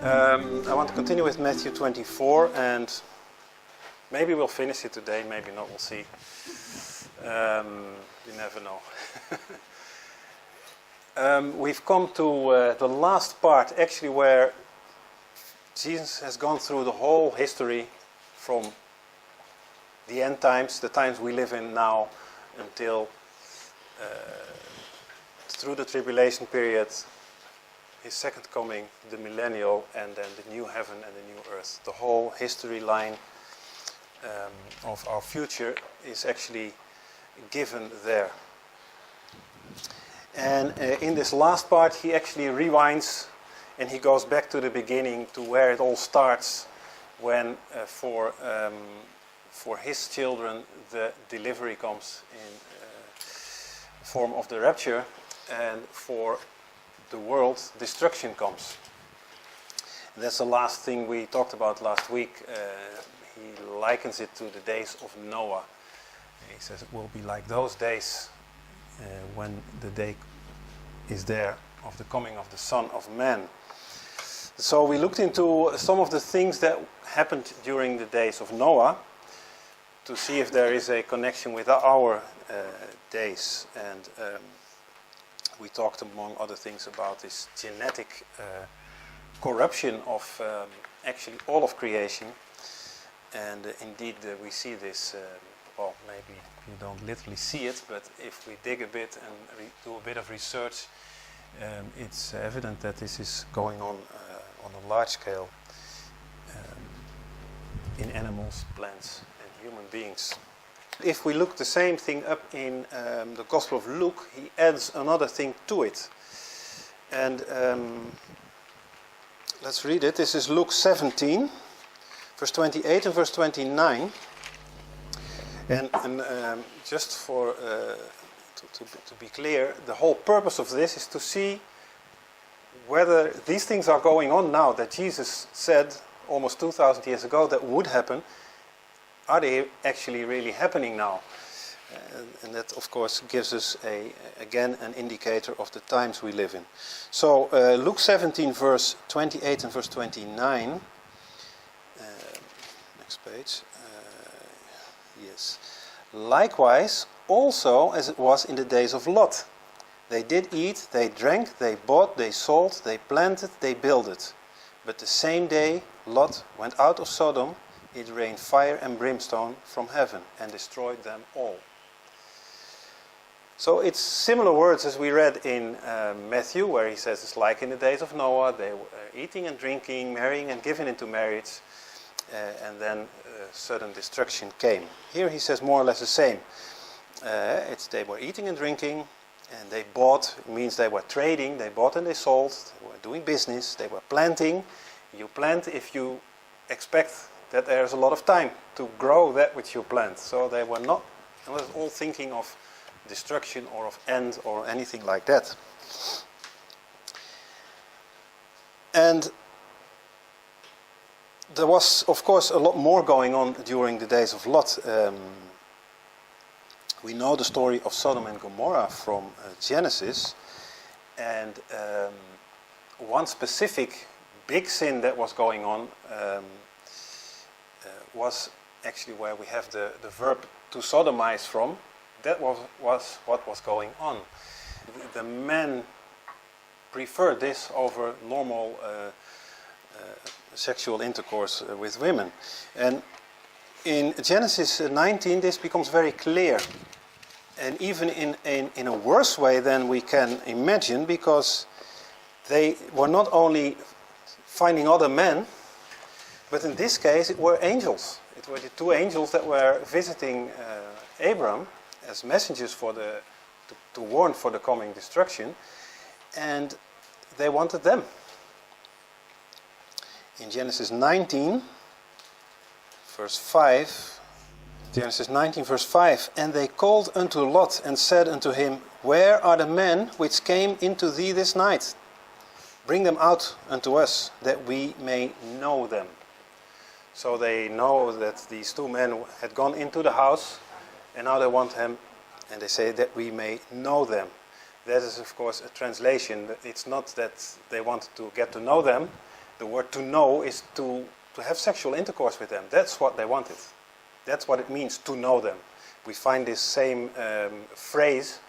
I want to continue with Matthew 24, and maybe we'll finish it today, maybe not, we'll see. You never know. We've come to the last part, actually, where Jesus has gone through the whole history from the end times, the times we live in now, until through the tribulation period, his second coming, the millennial, and then the new heaven and the new earth. The whole history line of our future is actually given there. And in this last part, he actually rewinds and he goes back to the beginning, to where it all starts, when for his children the delivery comes in form of the rapture, and for the world destruction comes. And that's the last thing we talked about last week. He likens it to the days of Noah. He says it will be like those days when the day is there of the coming of the Son of Man. So we looked into some of the things that happened during the days of Noah to see if there is a connection with our days. And we talked, among other things, about this genetic corruption of actually all of creation. And indeed we see this, well, maybe you don't literally see it, but if we dig a bit and do a bit of research, it's evident that this is going on a large scale in animals, plants and human beings. If we look the same thing up in the Gospel of Luke, he adds another thing to it. And let's read it. This is Luke 17, verse 28 and verse 29. And just for to be clear, the whole purpose of this is to see whether these things are going on now that Jesus said almost 2,000 years ago that would happen. Are they actually really happening now? And that, of course, gives us again an indicator of the times we live in. So Luke 17, verse 28 and verse 29. Next page. Yes. Likewise, also as it was in the days of Lot. They did eat, they drank, they bought, they sold, they planted, they builded. But the same day Lot went out of Sodom, it rained fire and brimstone from heaven and destroyed them all. So it's similar words as we read in Matthew, where he says it's like in the days of Noah. They were eating and drinking, marrying and giving into marriage, and then sudden destruction came. Here he says more or less the same. They were eating and drinking, and they bought. It means they were trading. They bought and they sold. They were doing business. They were planting. You plant if you expect that there's a lot of time to grow that which you plant. So they were not all thinking of destruction or of end or anything like that. And there was, of course, a lot more going on during the days of Lot. We know the story of Sodom and Gomorrah from Genesis. And one specific big sin that was going on was actually where we have the verb to sodomize from. That was what was going on. The men preferred this over normal sexual intercourse with women. And in Genesis 19 this becomes very clear. And even in a worse way than we can imagine, because they were not only finding other men, but in this case it were angels. It were the two angels that were visiting Abram as messengers to warn for the coming destruction, and they wanted them. In Genesis 19, verse 5, Genesis 19, verse 5, and they called unto Lot and said unto him, Where are the men which came into thee this night? Bring them out unto us, that we may know them. So they know that these two men had gone into the house, and now they want him, and they say that we may know them. That is, of course, a translation. It's not that they wanted to get to know them. The word to know is to have sexual intercourse with them. That's what they wanted. That's what it means to know them. We find this same phrase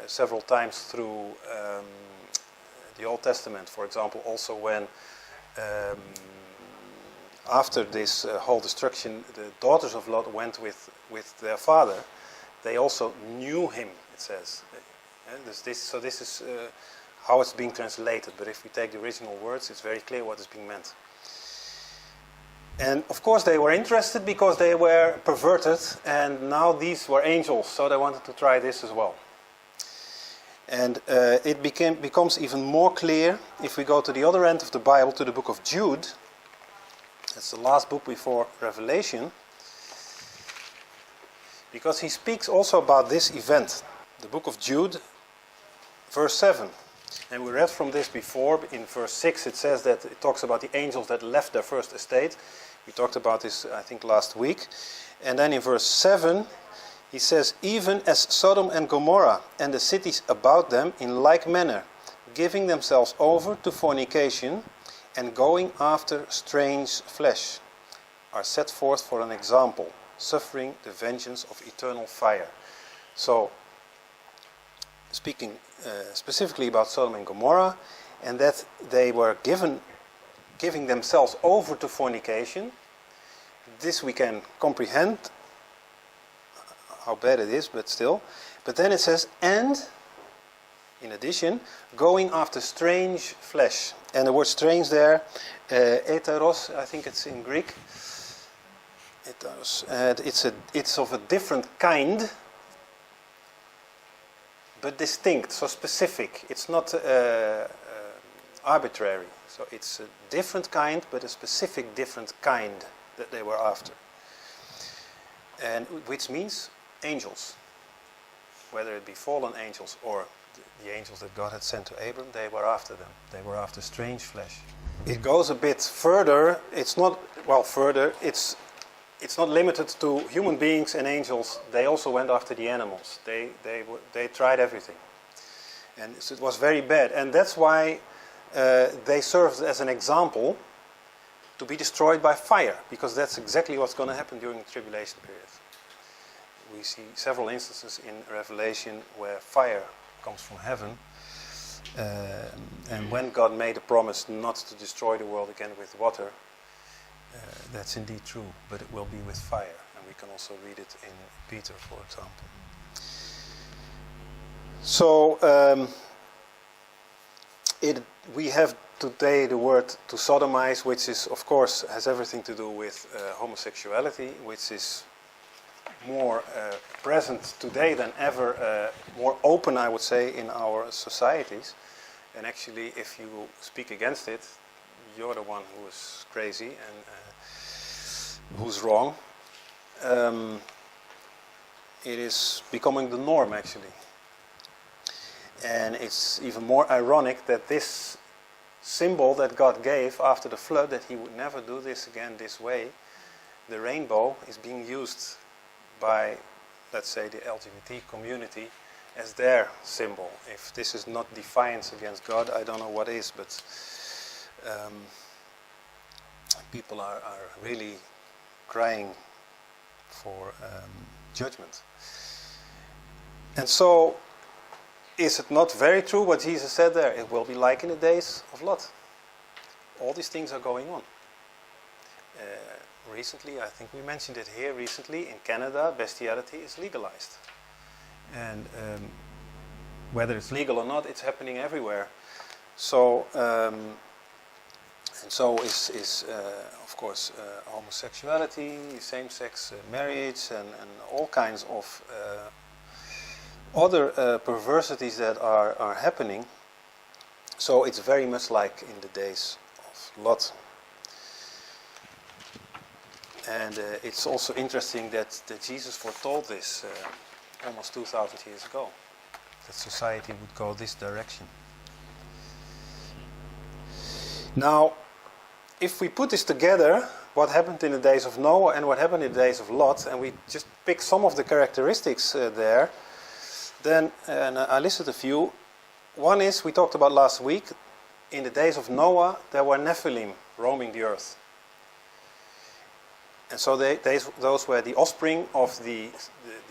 several times through the Old Testament. For example, also when after this whole destruction, the daughters of Lot went with their father. They also knew him, it says. So this is how it's being translated. But if we take the original words, it's very clear what is being meant. And of course they were interested because they were perverted, and now these were angels, so they wanted to try this as well. And it becomes even more clear if we go to the other end of the Bible, to the book of Jude. That's the last book before Revelation. Because he speaks also about this event. The book of Jude, verse 7. And we read from this before. In verse 6 it says that it talks about the angels that left their first estate. We talked about this, I think, last week. And then in verse 7 he says, even as Sodom and Gomorrah and the cities about them in like manner, giving themselves over to fornication and going after strange flesh, are set forth for an example, suffering the vengeance of eternal fire. So, speaking specifically about Sodom and Gomorrah, and that they were giving themselves over to fornication. This we can comprehend how bad it is, but still. But then it says, and, in addition, going after strange flesh. And the word strange there, heteros, I think it's in Greek. Heteros. It's of a different kind, but distinct, so specific. It's not arbitrary. So it's a different kind, but a specific different kind that they were after. And which means angels. Whether it be fallen angels or the angels that God had sent to Abram, they were after them. They were after strange flesh. It goes a bit further. It's not, well, further. It's not limited to human beings and angels. They also went after the animals. They tried everything. And it was very bad. And that's why they served as an example to be destroyed by fire, because that's exactly what's going to happen during the tribulation period. We see several instances in Revelation where fire comes from heaven, and when God made a promise not to destroy the world again with water, that's indeed true, but it will be with fire, and we can also read it in Peter, for example. So we have today the word to sodomize, which is, of course, has everything to do with homosexuality, which is more present today than ever, more open, I would say, in our societies. And actually, if you speak against it, you're the one who is crazy and who's wrong. It is becoming the norm, actually. And it's even more ironic that this symbol that God gave after the flood, that he would never do this again this way, the rainbow is being used by, let's say, the LGBT community as their symbol. If this is not defiance against God, I don't know what is, but people are really crying for judgment. And so, is it not very true what Jesus said there? It will be like in the days of Lot. All these things are going on. Recently, I think we mentioned it here recently, in Canada, bestiality is legalized. And whether it's legal or not, it's happening everywhere. So, and so is of course, homosexuality, same-sex marriage, and all kinds of other perversities that are happening. So it's very much like in the days of Lot. And it's also interesting that Jesus foretold this almost 2,000 years ago, that society would go this direction. Now, if we put this together, what happened in the days of Noah and what happened in the days of Lot, and we just pick some of the characteristics there, then, and I listed a few. One is, we talked about last week, in the days of Noah, there were Nephilim roaming the earth. And so those were the offspring of the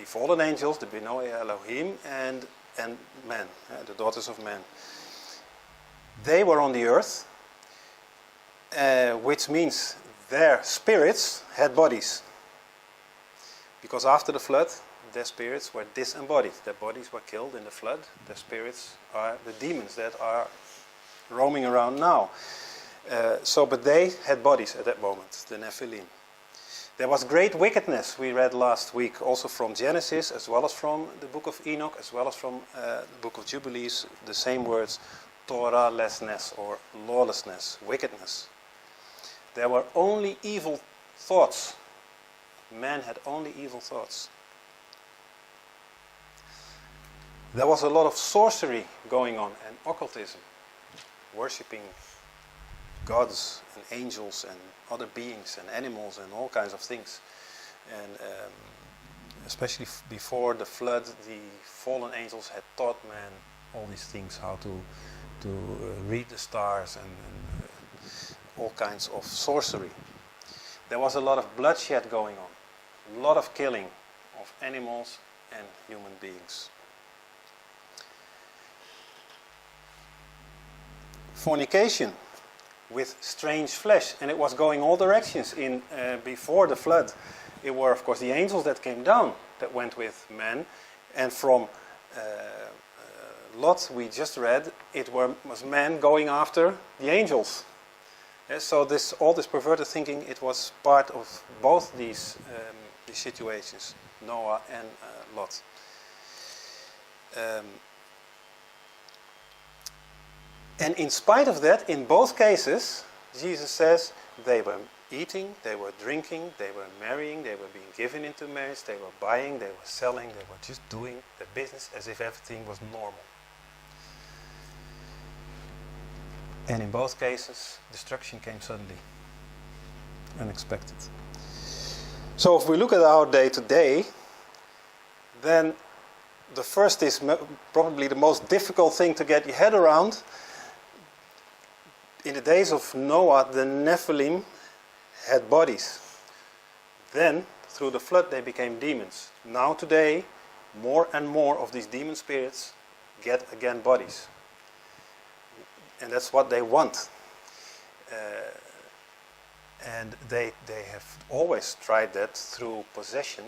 fallen angels, the Benoi Elohim, and men, the daughters of men. They were on the earth, which means their spirits had bodies. Because after the flood, their spirits were disembodied. Their bodies were killed in the flood. Their spirits are the demons that are roaming around now. But they had bodies at that moment, the Nephilim. There was great wickedness, we read last week, also from Genesis, as well as from the book of Enoch, as well as from the book of Jubilees, the same words, Torah-lessness or lawlessness, wickedness. There were only evil thoughts. Man had only evil thoughts. There was a lot of sorcery going on and occultism, worshipping gods and angels and other beings and animals and all kinds of things. And especially before the flood, the fallen angels had taught man all these things, how to read the stars and all kinds of sorcery. There was a lot of bloodshed going on, a lot of killing of animals and human beings. Fornication with strange flesh, and it was going all directions. Before the flood, it were of course the angels that came down that went with men, and from Lot we just read, it was men going after the angels. So all this perverted thinking, it was part of both these situations, Noah and Lot. And in spite of that, in both cases, Jesus says they were eating, they were drinking, they were marrying, they were being given into marriage, they were buying, they were selling, they were just doing their business as if everything was normal. And in both cases, destruction came suddenly, unexpected. So if we look at our day today, then the first is probably the most difficult thing to get your head around. In the days of Noah, the Nephilim had bodies. Then, through the flood, they became demons. Now today, more and more of these demon spirits get again bodies. And that's what they want. And they have always tried that through possession,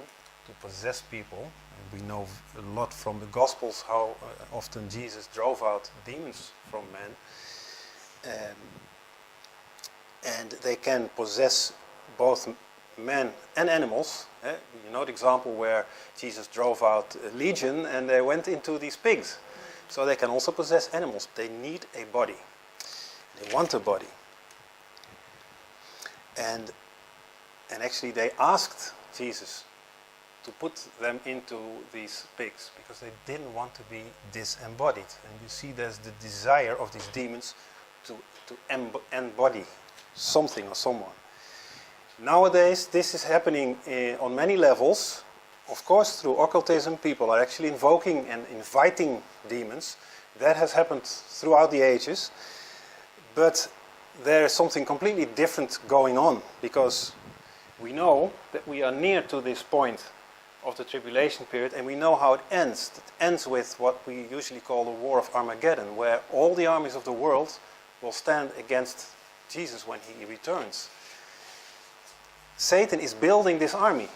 to possess people. And we know a lot from the Gospels how often Jesus drove out demons from men. And they can possess both men and animals. You know the example where Jesus drove out a legion and they went into these pigs. So they can also possess animals. They need a body. They want a body. And actually they asked Jesus to put them into these pigs because they didn't want to be disembodied. And you see there's the desire of these demons to embody something or someone. Nowadays, this is happening on many levels. Of course, through occultism, people are actually invoking and inviting demons. That has happened throughout the ages. But there is something completely different going on, because we know that we are near to this point of the tribulation period, and we know how it ends. It ends with what we usually call the War of Armageddon, where all the armies of the world will stand against Jesus when he returns. Satan is building this army.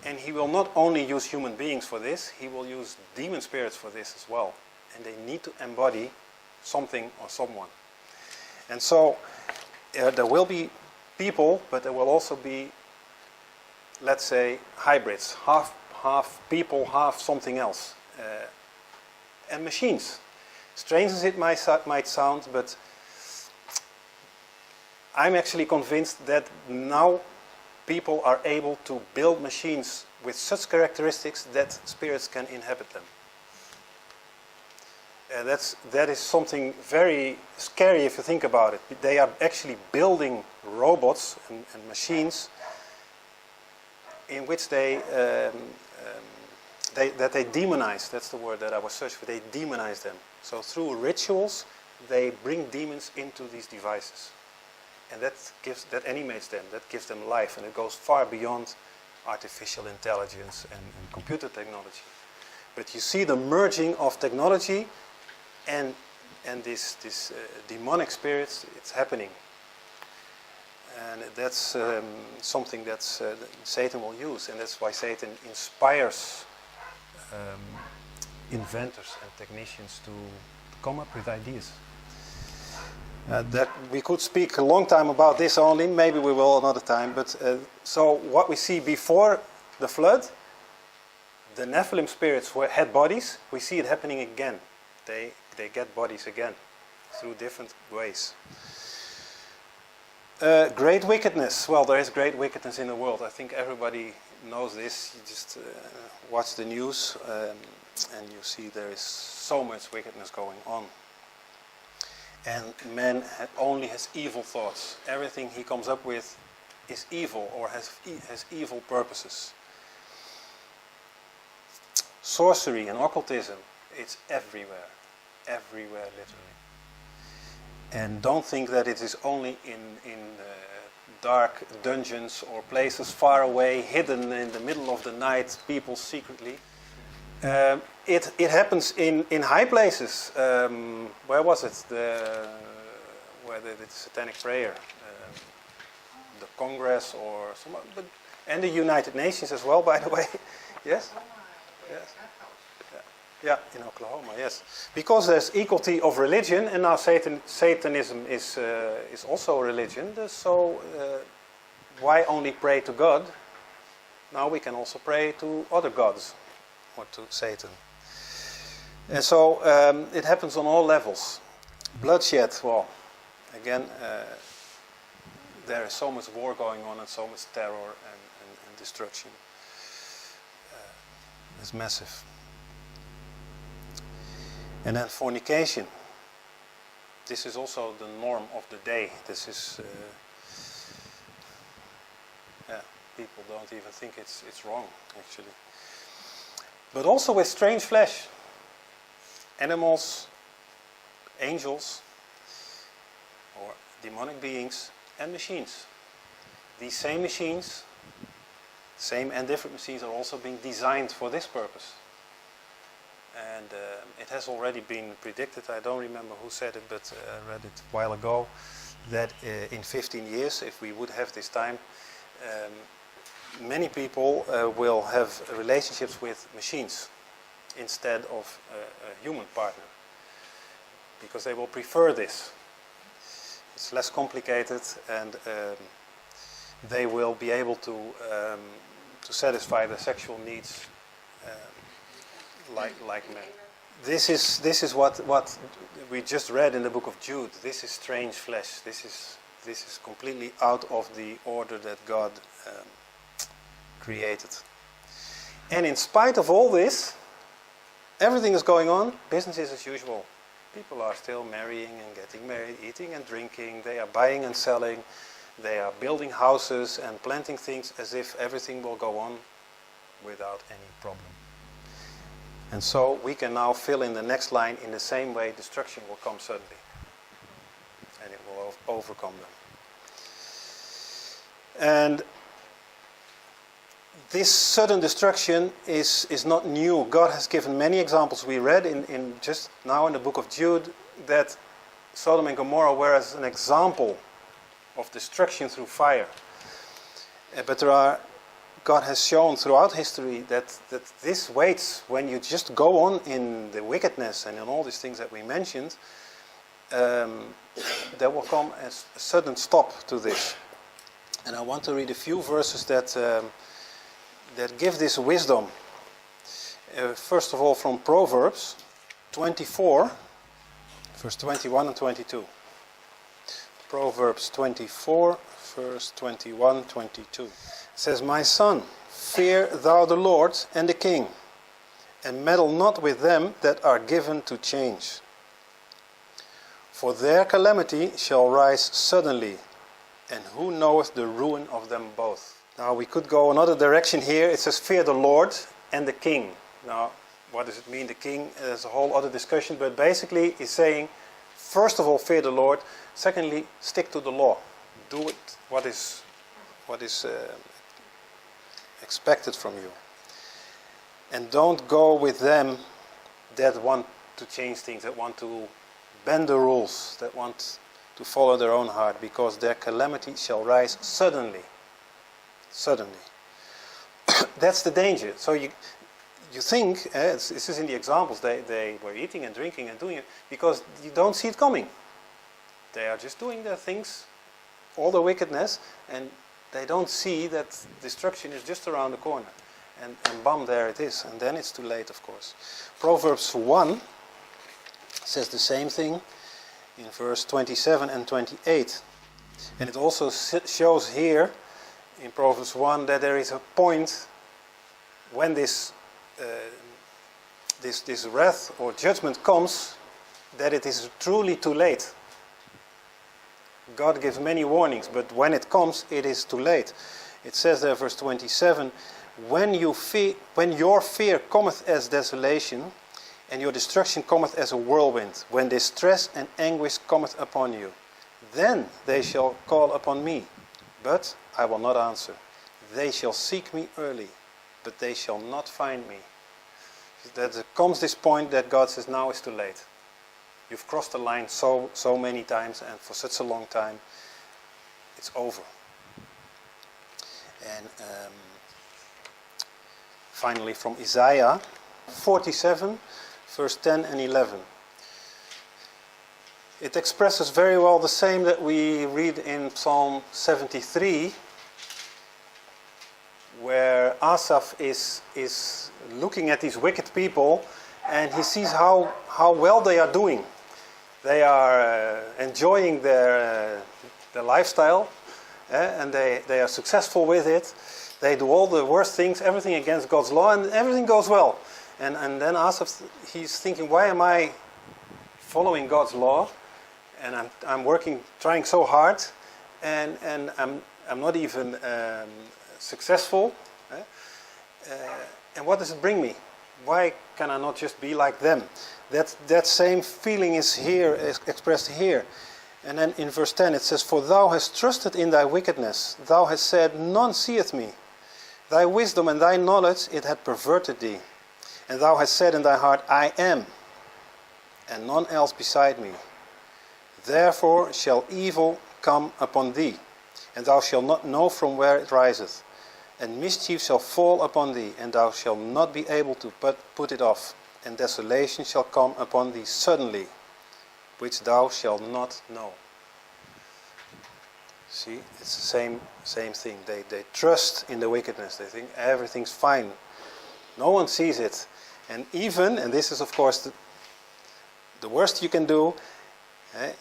And he will not only use human beings for this, he will use demon spirits for this as well. And they need to embody something or someone. And so there will be people, but there will also be, let's say, hybrids. Half people, half something else. And machines. Strange as it might sound, but I'm actually convinced that now people are able to build machines with such characteristics that spirits can inhabit them. That is something very scary if you think about it. They are actually building robots and machines in which they demonize. That's the word that I was searching for. They demonize them. So through rituals, they bring demons into these devices. And that animates them, that gives them life, and it goes far beyond artificial intelligence and computer technology. But you see the merging of technology and this demonic spirits, it's happening. And that's something that Satan will use, and that's why Satan inspires inventors and technicians to come up with ideas. That we could speak a long time about this only, maybe we will another time, but so what we see before the flood, the Nephilim spirits had bodies, we see it happening again. They get bodies again, through different ways. Great wickedness. Well, there is great wickedness in the world. I think everybody knows this. You just watch the news and you see there is so much wickedness going on. And man only has evil thoughts. Everything he comes up with is evil or has evil purposes. Sorcery and occultism, it's everywhere. Everywhere, literally. And don't think that it is only in dark dungeons or places far away, hidden in the middle of the night, people secretly. It happens in high places. Where was it? Where they did satanic prayer, the Congress or some, and the United Nations as well, by the way. Yes. Yes. Yeah, in Oklahoma. Yes, because there's equality of religion, and now Satanism is also a religion. So why only pray to God? Now we can also pray to other gods. Or to Satan. And so it happens on all levels. Bloodshed, well, again, there is so much war going on and so much terror and destruction. It's massive. And then fornication. This is also the norm of the day. This is, people don't even think it's wrong, actually. But also with strange flesh, animals, angels, or demonic beings, and machines. These same machines, same and different machines, are also being designed for this purpose. And it has already been predicted, I don't remember who said it, but I read it a while ago, that in 15 years, if we would have this time, many people will have relationships with machines instead of a human partner, because they will prefer this. It's less complicated, and they will be able to satisfy their sexual needs like men. This is what we just read in the book of Jude. This is strange flesh. This is completely out of the order that God created. And in spite of all this, everything is going on, business is as usual. People are still marrying and getting married, eating and drinking, they are buying and selling, they are building houses and planting things as if everything will go on without any problem. And so we can now fill in the next line in the same way. Destruction will come suddenly, and it will overcome them. And this sudden destruction is not new. God has given many examples. We read in just now in the book of Jude that Sodom and Gomorrah were as an example of destruction through fire. But God has shown throughout history that this waits when you just go on in the wickedness and in all these things that we mentioned. There will come a sudden stop to this. And I want to read a few verses that give this wisdom. First of all, from Proverbs 24, verse 21 and 22. Proverbs 24, verse 21, 22. It says, "My son, fear thou the Lord and the king, and meddle not with them that are given to change. For their calamity shall rise suddenly, and who knoweth the ruin of them both?" Now we could go another direction here. It says, fear the Lord and the king. Now, what does it mean, the king? There's a whole other discussion, but basically it's saying, first of all, fear the Lord. Secondly, stick to the law. Do it what is expected from you. And don't go with them that want to change things, that want to bend the rules, that want to follow their own heart, because their calamity shall rise suddenly. Suddenly. That's the danger. So you think, this is in the examples, they were eating and drinking and doing it because you don't see it coming. They are just doing their things, all the wickedness, and they don't see that destruction is just around the corner. And bam, there it is. And then it's too late, of course. Proverbs 1 says the same thing in verse 27 and 28. And it also shows here in Proverbs 1 that there is a point when this wrath or judgment comes, that it is truly too late. God gives many warnings, but when it comes, it is too late. It says there, verse 27, when your fear cometh as desolation, and your destruction cometh as a whirlwind, when distress and anguish cometh upon you, then they shall call upon me, but I will not answer. They shall seek me early, but they shall not find me. There comes this point that God says, now it's too late. You've crossed the line so many times, and for such a long time, it's over. And finally from Isaiah 47, verse 10 and 11. It expresses very well the same that we read in Psalm 73, where Asaph is looking at these wicked people, and he sees how well they are doing. They are enjoying their lifestyle, and they are successful with it. They do all the worst things, everything against God's law, and everything goes well. And then Asaph, he's thinking, why am I following God's law? And I'm working, trying so hard, and I'm not even successful. And what does it bring me? Why can I not just be like them? That same feeling is here, is expressed here. And then in verse 10 it says, for thou hast trusted in thy wickedness. Thou hast said, none seeth me. Thy wisdom and thy knowledge, it had perverted thee. And thou hast said in thy heart, I am, and none else beside me. Therefore shall evil come upon thee, and thou shalt not know from where it riseth. And mischief shall fall upon thee, and thou shalt not be able to put it off. And desolation shall come upon thee suddenly, which thou shalt not know. See, it's the same thing. They trust in the wickedness. They think everything's fine. No one sees it. And this is of course the worst you can do,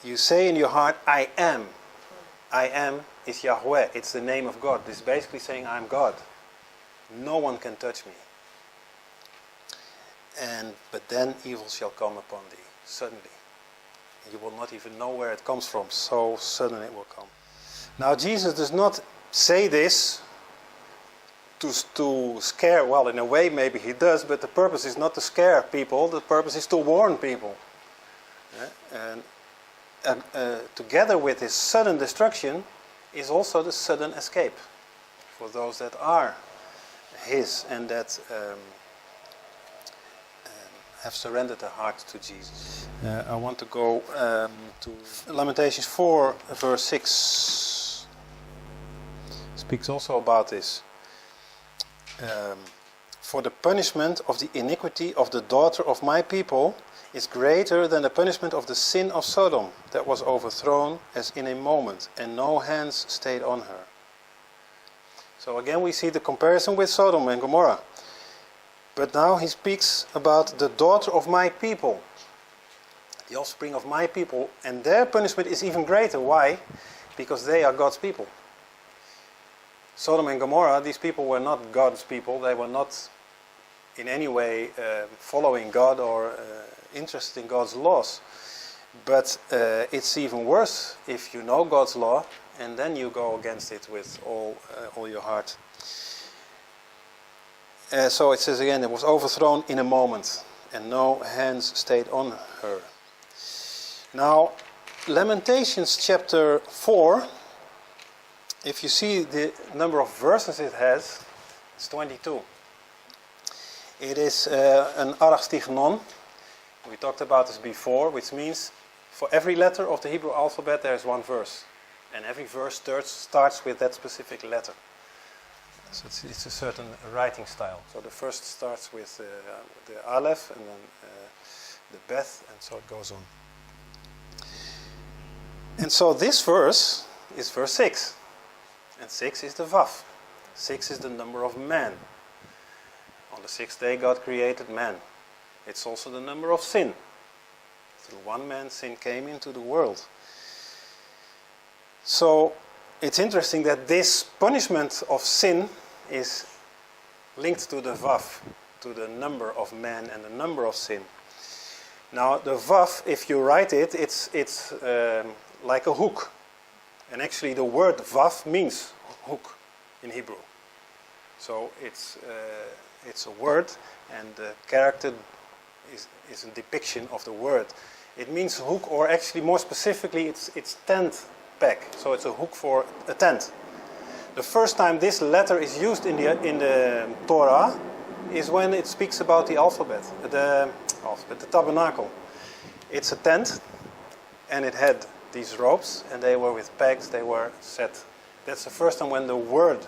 you say in your heart, I am. I am is Yahweh. It's the name of God. It's basically saying, I'm God. No one can touch me. But then evil shall come upon thee, suddenly. You will not even know where it comes from, so sudden it will come. Now Jesus does not say this to scare, well, in a way maybe he does, but the purpose is not to scare people, the purpose is to warn people. And together with this sudden destruction is also the sudden escape for those that are his and that have surrendered their heart to Jesus. I want to go to Lamentations 4 verse 6. Speaks also about this. For the punishment of the iniquity of the daughter of my people is greater than the punishment of the sin of Sodom, that was overthrown as in a moment, and no hands stayed on her. So again we see the comparison with Sodom and Gomorrah. But now he speaks about the daughter of my people, the offspring of my people, and their punishment is even greater. Why? Because they are God's people. Sodom and Gomorrah, these people were not God's people. They were not in any way following God or interested in God's laws. But it's even worse if you know God's law and then you go against it with all your heart. So it says again, it was overthrown in a moment, and no hands stayed on her. Now, Lamentations chapter 4, if you see the number of verses it has, it's 22. It is an arachstignon. We talked about this before, which means for every letter of the Hebrew alphabet there is one verse. And every verse starts with that specific letter. So it's a certain writing style. So the first starts with the Aleph, and then the Beth, and so it goes on. And so this verse is verse 6. And 6 is the Vav. 6 is the number of man. On the sixth day God created man. It's also the number of sin. Through one man sin came into the world. So it's interesting that this punishment of sin is linked to the Vav, to the number of man and the number of sin. Now the Vav, if you write it, it's like a hook. And actually the word Vav means hook in Hebrew. So it's a word, and the character is a depiction of the word. It means hook, or actually more specifically it's tent peg. So it's a hook for a tent. The first time this letter is used in the Torah is when it speaks about the alphabet, the tabernacle. It's a tent, and it had these ropes, and they were with pegs, they were set. That's the first time when the word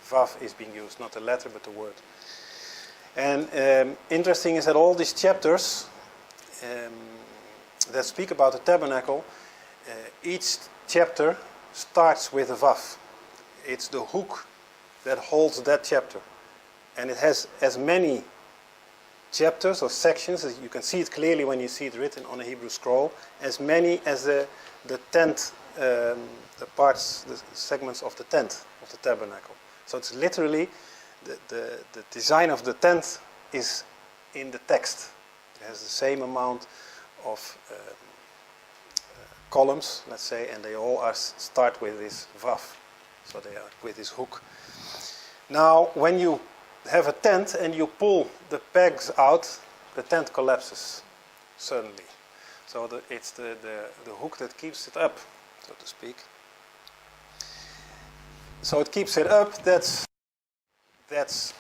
Vav is being used, not the letter but the word. And interesting is that all these chapters that speak about the tabernacle, each chapter starts with a Vav. It's the hook that holds that chapter. And it has as many chapters or sections, as you can see it clearly when you see it written on a Hebrew scroll, as many as the tent, the parts, the segments of the tent, of the tabernacle. So it's literally, the design of the tent is in the text. It has the same amount of columns, let's say, and they all start with this Vav. So they are with this hook. Now, when you have a tent and you pull the pegs out, the tent collapses suddenly. So it's the hook that keeps it up, so to speak. So it keeps it up. That's let's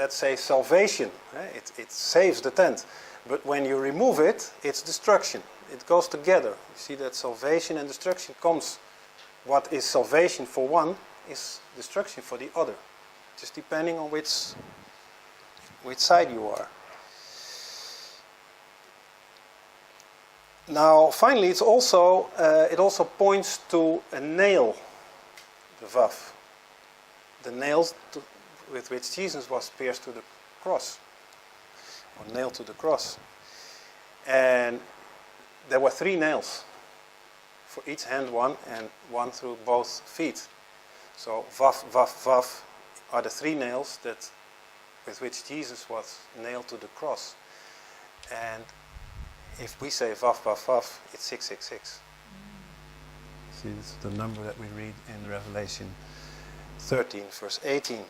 say salvation. It saves the tent. But when you remove it, it's destruction. It goes together. You see that salvation and destruction comes. What is salvation for one is destruction for the other. Just depending on which side you are. Now, finally, it also points to a nail, the Vav. The nails with which Jesus was pierced to the cross, or nailed to the cross. And there were 3 nails, for each hand one, and one through both feet. So Vav, Vav, Vav are the 3 nails with which Jesus was nailed to the cross. And if we say Vav, Vav, Vav, it's 666. See, it's the number that we read in Revelation 13, verse 18.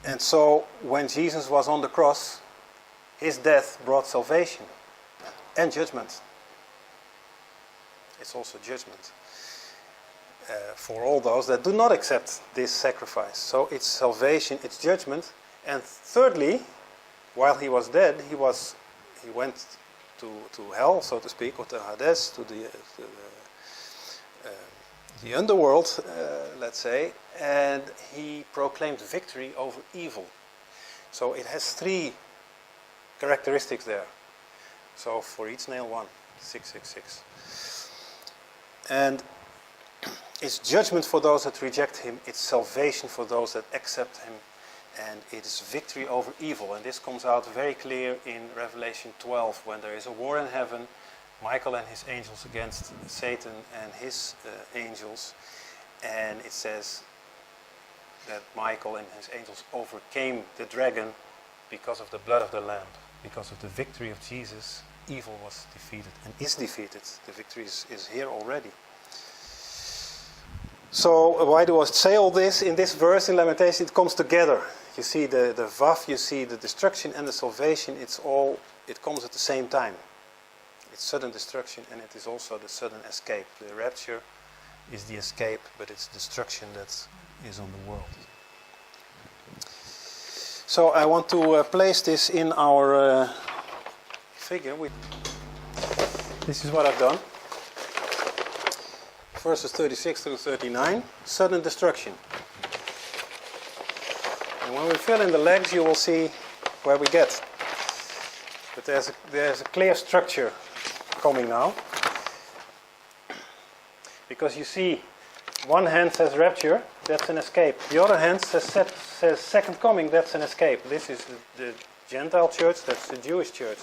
And so, when Jesus was on the cross, his death brought salvation and judgment. It's also judgment for all those that do not accept this sacrifice. So it's salvation, it's judgment. And thirdly, while he was dead, he went to hell, so to speak, or to Hades, to the underworld, let's say, and he proclaimed victory over evil. So it has 3 characteristics there. So for each nail, 1, 666. And it's judgment for those that reject him, it's salvation for those that accept him, and it is victory over evil. And this comes out very clear in Revelation 12, when there is a war in heaven, Michael and his angels against Satan and his angels. And it says that Michael and his angels overcame the dragon because of the blood of the Lamb. Because of the victory of Jesus, evil was defeated and is defeated. The victory is here already. So why do I say all this? In this verse in Lamentation, it comes together. You see the Vav, you see the destruction and the salvation. It comes at the same time. It's sudden destruction, and it is also the sudden escape. The rapture is the escape, but it's destruction that is on the world. So I want to place this in our figure. This is what I've done. Verses 36 through 39, sudden destruction. And when we fill in the legs, you will see where we get. But there's a clear structure coming now. Because you see, one hand says rapture, that's an escape. The other hand says second coming, that's an escape. This is the Gentile church, that's the Jewish church.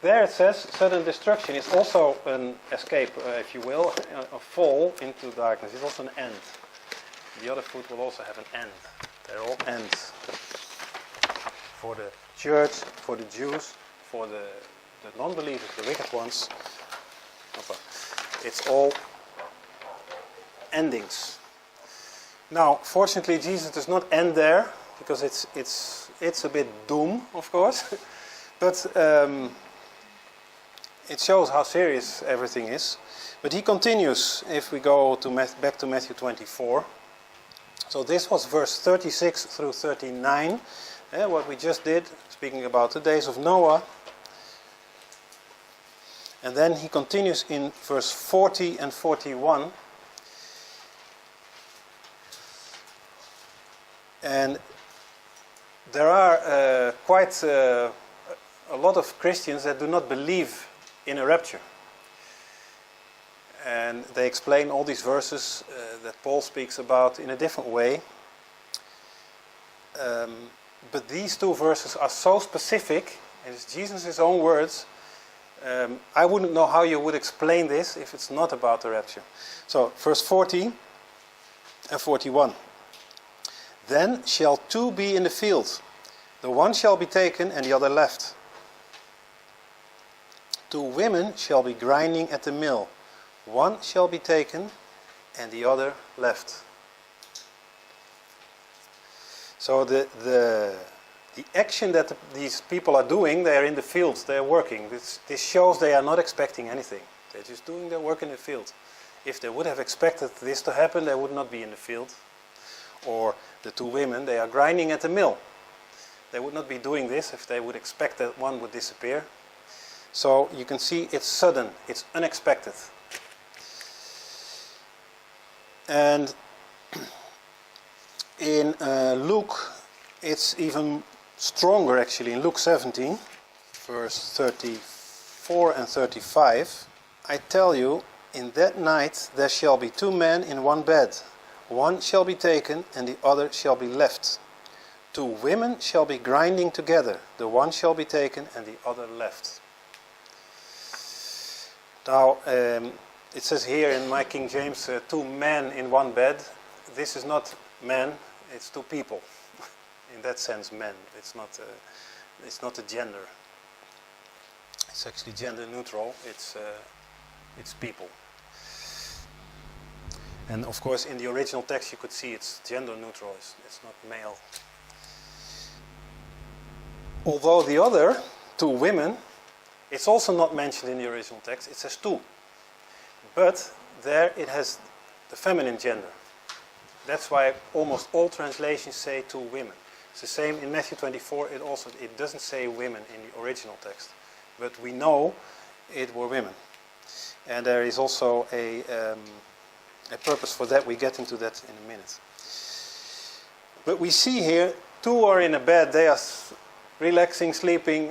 There it says sudden destruction is also an escape, if you will, a fall into darkness. It's also an end. The other foot will also have an end. They're all ends. For the church, for the Jews, for the non-believers, the wicked ones. It's all endings. Now, fortunately, Jesus does not end there, because it's a bit doom, of course. But it shows how serious everything is. But he continues, if we go back to Matthew 24. So this was verse 36 through 39, what we just did, speaking about the days of Noah. And then he continues in verse 40 and 41. And there are quite a lot of Christians that do not believe in a rapture. And they explain all these verses that Paul speaks about in a different way. But these two verses are so specific, and it's Jesus' own words. I wouldn't know how you would explain this if it's not about the rapture. So, verse 40 and 41. Then shall two be in the field, the one shall be taken and the other left. Two women shall be grinding at the mill, one shall be taken and the other left. So the action that these people are doing, they are in the fields, they are working. This shows they are not expecting anything. They're just doing their work in the field. If they would have expected this to happen, they would not be in the field. Or the two women, they are grinding at the mill. They would not be doing this if they would expect that one would disappear. So you can see it's sudden, it's unexpected. And in Luke, it's even stronger actually. In Luke 17, verse 34 and 35, I tell you, in that night there shall be two men in one bed. One shall be taken and the other shall be left. Two women shall be grinding together. The one shall be taken and the other left. Now, it says here in my King James, two men in one bed. This is not men, it's two people. In that sense, men. It's not a gender. It's actually gender neutral. It's people. And of course, in the original text, you could see it's gender neutral. It's not male. Although the other two women, it's also not mentioned in the original text. It says two. But there it has the feminine gender. That's why almost all translations say two women. It's the same in Matthew 24. It doesn't say women in the original text. But we know it were women. And there is also a purpose for that. We get into that in a minute. But we see here, two are in a bed. They are relaxing, sleeping,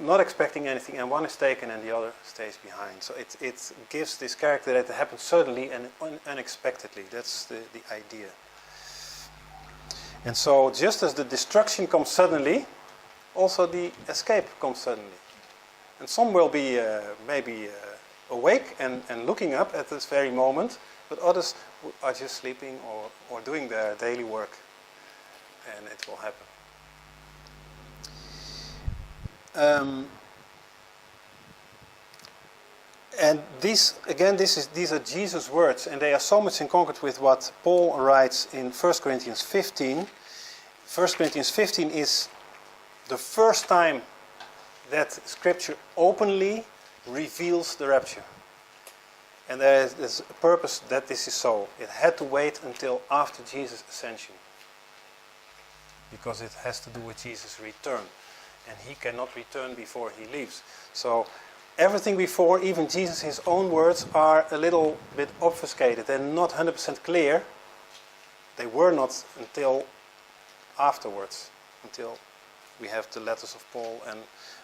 not expecting anything, and one is taken and the other stays behind. So it gives this character that it happens suddenly and unexpectedly. That's the idea. And so just as the destruction comes suddenly, also the escape comes suddenly. And some will be maybe awake and looking up at this very moment, but others are just sleeping or doing their daily work, and it will happen. And these are Jesus' words, and they are so much in concord with what Paul writes in 1 Corinthians 15. 1 Corinthians 15 is the first time that Scripture openly reveals the rapture. And there's a purpose that this is so. It had to wait until after Jesus' ascension, because it has to do with Jesus' return. And he cannot return before he leaves. So everything before, even Jesus, his own words, are a little bit obfuscated. They're not 100% clear. They were not until afterwards, until we have the letters of Paul and,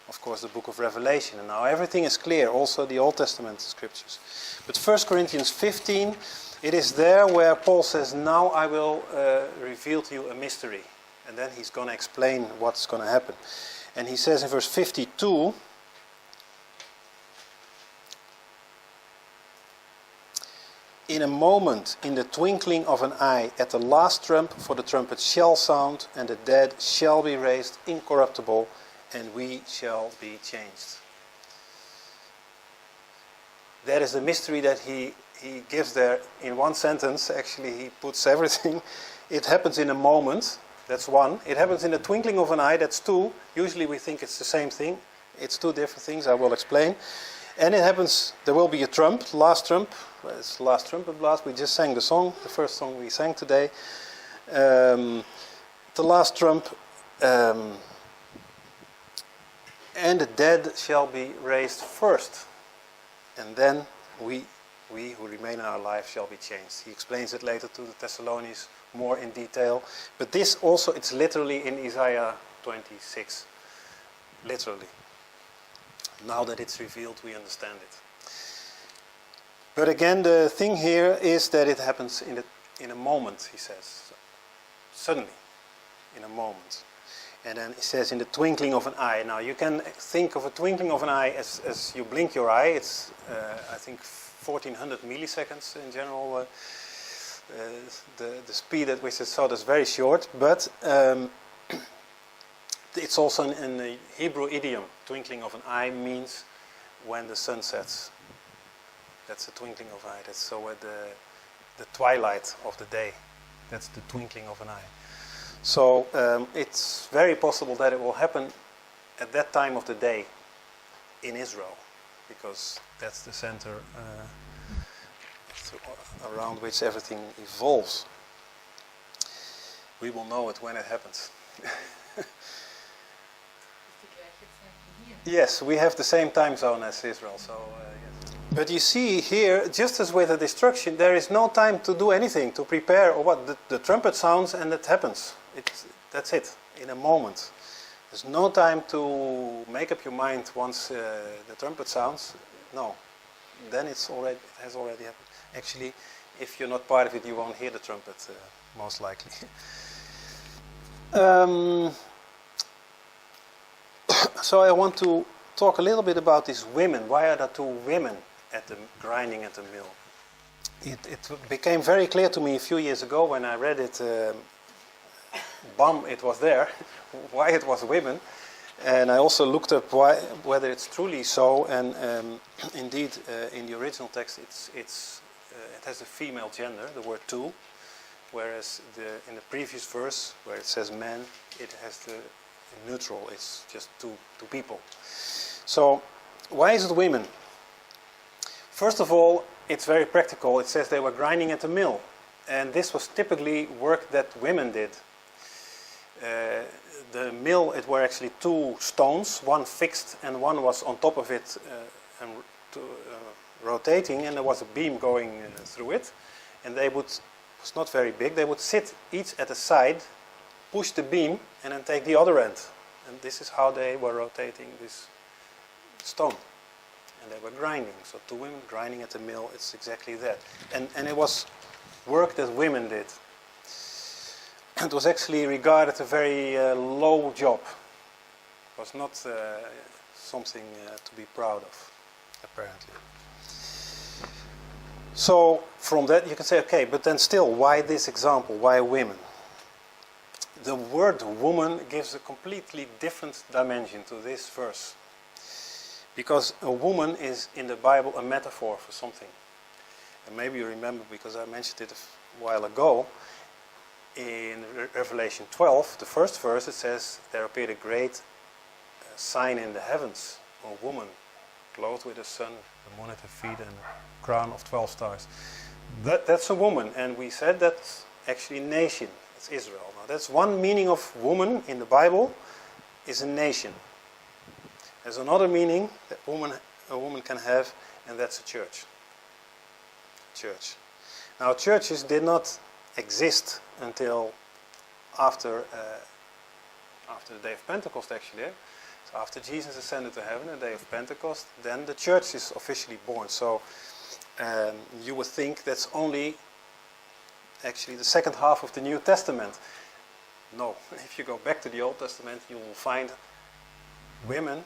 of course, the book of Revelation. And now everything is clear, also the Old Testament scriptures. But 1 Corinthians 15, it is there where Paul says, now I will reveal to you a mystery. And then he's going to explain what's going to happen. And he says in verse 52, in a moment, in the twinkling of an eye, at the last trump, for the trumpet shall sound, and the dead shall be raised incorruptible, and we shall be changed. That is the mystery that he gives there in one sentence. Actually, he puts everything. It happens in a moment. That's one. It happens in the twinkling of an eye. That's two. Usually we think it's the same thing. It's two different things. I will explain. And it happens, there will be a trump, last trump. Well, it's the last trumpet blast. We just sang the song, the first song we sang today. The last trump. And the dead shall be raised first. And then we who remain in our life shall be changed. He explains it later to the Thessalonians more in detail. But this also, it's literally in Isaiah 26. Literally. Now that it's revealed, we understand it. But again, the thing here is that it happens in a moment, he says. Suddenly, in a moment. And then he says, in the twinkling of an eye. Now, you can think of a twinkling of an eye as you blink your eye. It's, I think, 1400 milliseconds in general. The speed at which it's so is very short. But it's also in the Hebrew idiom. Twinkling of an eye means when the sun sets. That's the twinkling of an eye. That's so at the twilight of the day. That's the twinkling of an eye. So it's very possible that it will happen at that time of the day in Israel, because that's the center around which everything evolves. We will know it when it happens. Yes, we have the same time zone as Israel. So, yes. But you see here, just as with the destruction, there is no time to do anything, to prepare or what. The trumpet sounds and it happens. That's it, in a moment. There's no time to make up your mind once the trumpet sounds. No, then it has already happened. Actually, if you're not part of it, you won't hear the trumpet, most likely. So I want to talk a little bit about these women. Why are there two women at the grinding at the mill? It became very clear to me a few years ago when I read it. It was there, why it was women, and I also looked up whether it's truly so. And indeed, in the original text, it has a female gender, the word two, whereas in the previous verse, where it says man, it has the neutral. It's just two people. So, why is it women? First of all, it's very practical. It says they were grinding at the mill, and this was typically work that women did. The mill, it were actually two stones, one fixed and one was on top of it and rotating, and there was a beam going through it. And they would, it was not very big, they would sit each at a side, push the beam, and then take the other end. And this is how they were rotating this stone. And they were grinding. So two women grinding at the mill, it's exactly that. And it was work that women did. It was actually regarded a very low job. It was not something to be proud of, apparently. So from that you can say, okay, but then still, why this example? Why women? The word woman gives a completely different dimension to this verse. Because a woman is in the Bible a metaphor for something. And maybe you remember, because I mentioned it a while ago, in Revelation 12, the first verse, it says, there appeared a great sign in the heavens, a woman clothed with the sun, the moon at her feet, and a crown of 12 stars. That's a woman, and we said that's actually a nation. It's Israel. Now that's one meaning of woman in the Bible, is a nation. There's another meaning that a woman can have, and that's a church. Church. Now churches did not exist until after the day of Pentecost, actually. So after Jesus ascended to heaven, the day of Pentecost, then the church is officially born. So you would think that's only actually the second half of the New Testament. No, if you go back to the Old Testament, you will find women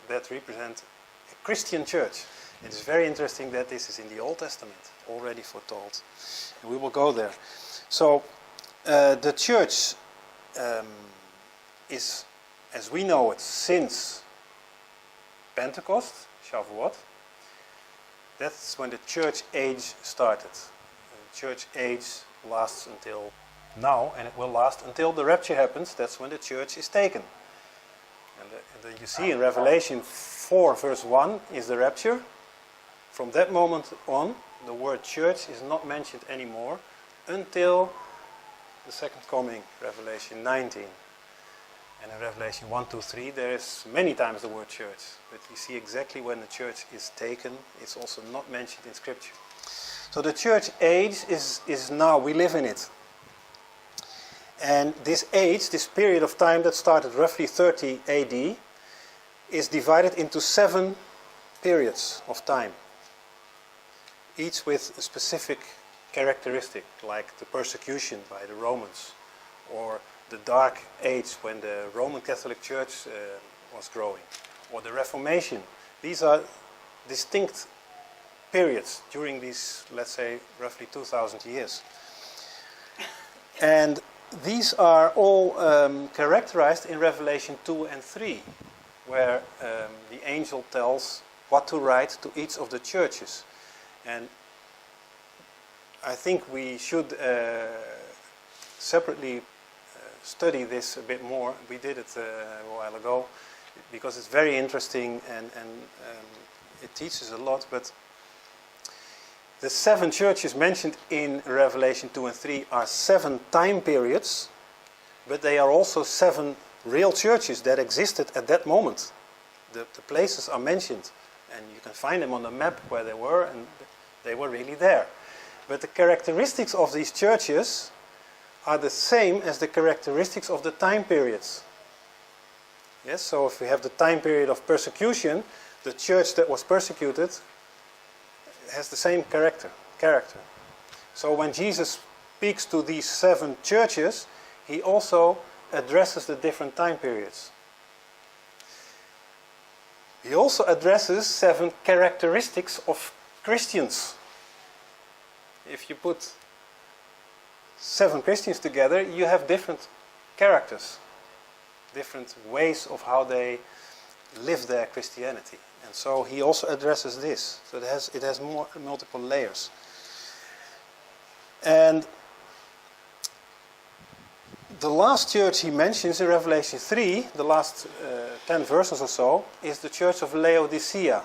that represent a Christian church. It is very interesting that this is in the Old Testament, already foretold. And we will go there. So the church is, as we know it, since Pentecost, Shavuot. That's when the church age started. The church age lasts until now, and it will last until the rapture happens. That's when the church is taken. And you see in Revelation 4 verse 1 is the rapture. From that moment on, the word church is not mentioned anymore until the second coming, Revelation 19. And in Revelation 1, 2, 3, there is many times the word church. But you see exactly when the church is taken. It's also not mentioned in Scripture. So the church age is now, we live in it. And this age, this period of time that started roughly 30 AD, is divided into 7 periods of time. Each with a specific characteristic, like the persecution by the Romans, or the Dark Age when the Roman Catholic Church was growing, or the Reformation. These are distinct periods during these, let's say, roughly 2,000 years. And these are all characterized in Revelation 2 and 3, where the angel tells what to write to each of the churches. And I think we should separately study this a bit more. We did it a while ago because it's very interesting and it teaches a lot. But the 7 churches mentioned in Revelation 2 and 3 are 7 time periods, but they are also 7 real churches that existed at that moment. The places are mentioned, and you can find them on the map where they were, and they were really there. But the characteristics of these churches are the same as the characteristics of the time periods. Yes, so if we have the time period of persecution, the church that was persecuted has the same character. So when Jesus speaks to these 7 churches, he also addresses the different time periods. He also addresses 7 characteristics of Christians. If you put 7 Christians together, you have different characters, different ways of how they live their Christianity. And so he also addresses this. So it has multiple layers. And the last church he mentions in Revelation 3, the last 10 verses or so, is the church of Laodicea,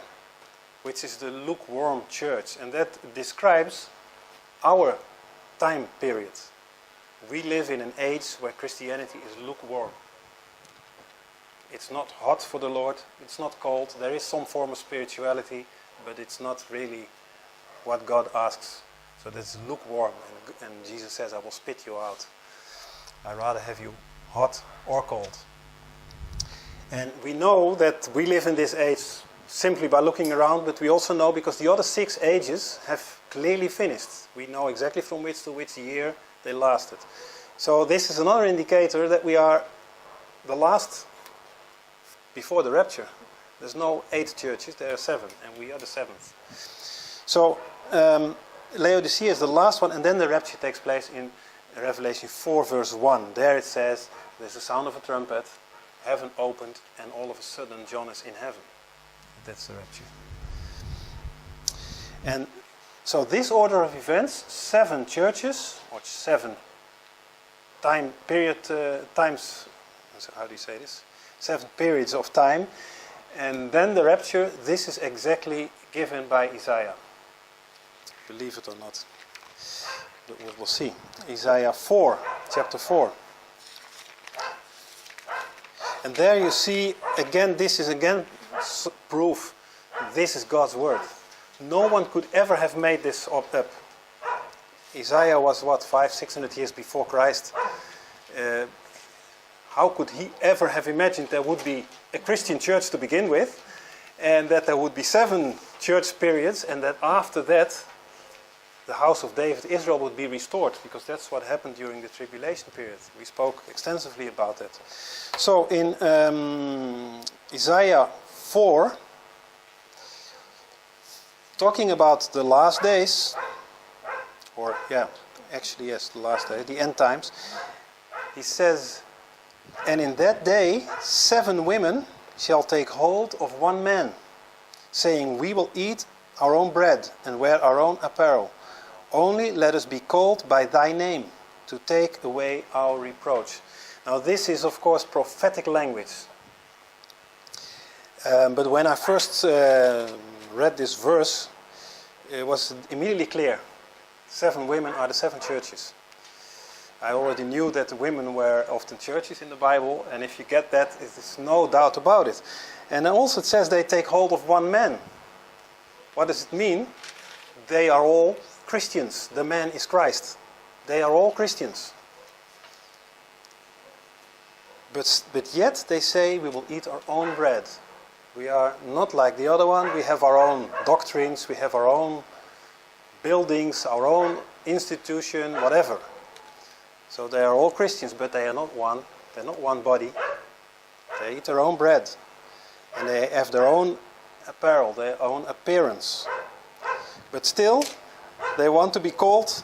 which is the lukewarm church. And that describes our time period. We live in an age where Christianity is lukewarm. It's not hot for the Lord, it's not cold. There is some form of spirituality, but it's not really what God asks. So that's lukewarm. And Jesus says, I will spit you out. I'd rather have you hot or cold. And we know that we live in this age simply by looking around, but we also know because the other 6 ages have clearly finished. We know exactly from which to which year they lasted. So this is another indicator that we are the last before the rapture. There's no 8 churches, there are 7, and we are the 7th. So Laodicea is the last one, and then the rapture takes place in Revelation 4 verse 1. There it says, there's the sound of a trumpet, heaven opened, and all of a sudden John is in heaven. That's the rapture. And so this order of events, 7 churches, or 7 time period times, how do you say this? 7 periods of time, And then the rapture, this is exactly given by Isaiah. Believe it or not. But we'll see. Isaiah 4, chapter 4. And there you see, again, this is again proof. This is God's word. No one could ever have made this up. Isaiah was 500-600 years before Christ. How could he ever have imagined there would be a Christian church to begin with, and that there would be 7 church periods, and that after that the house of David, Israel, would be restored, because that's what happened during the tribulation period. We spoke extensively about that. So in Isaiah 4, talking about the last days, the last day, the end times, he says, "And in that day 7 women shall take hold of one man, saying, we will eat our own bread and wear our own apparel. Only let us be called by thy name, to take away our reproach." Now this is of course prophetic language. But when I first read this verse, it was immediately clear. 7 women are the 7 churches. I already knew that the women were often churches in the Bible, and if you get that, there's no doubt about it. And also it says they take hold of one man. What does it mean? They are all Christians. The man is Christ. They are all Christians. But yet they say we will eat our own bread. We are not like the other one. We have our own doctrines. We have our own buildings, our own institution, whatever. So they are all Christians, but they are not one. They're not one body. They eat their own bread. And they have their own apparel, their own appearance. But still, they want to be called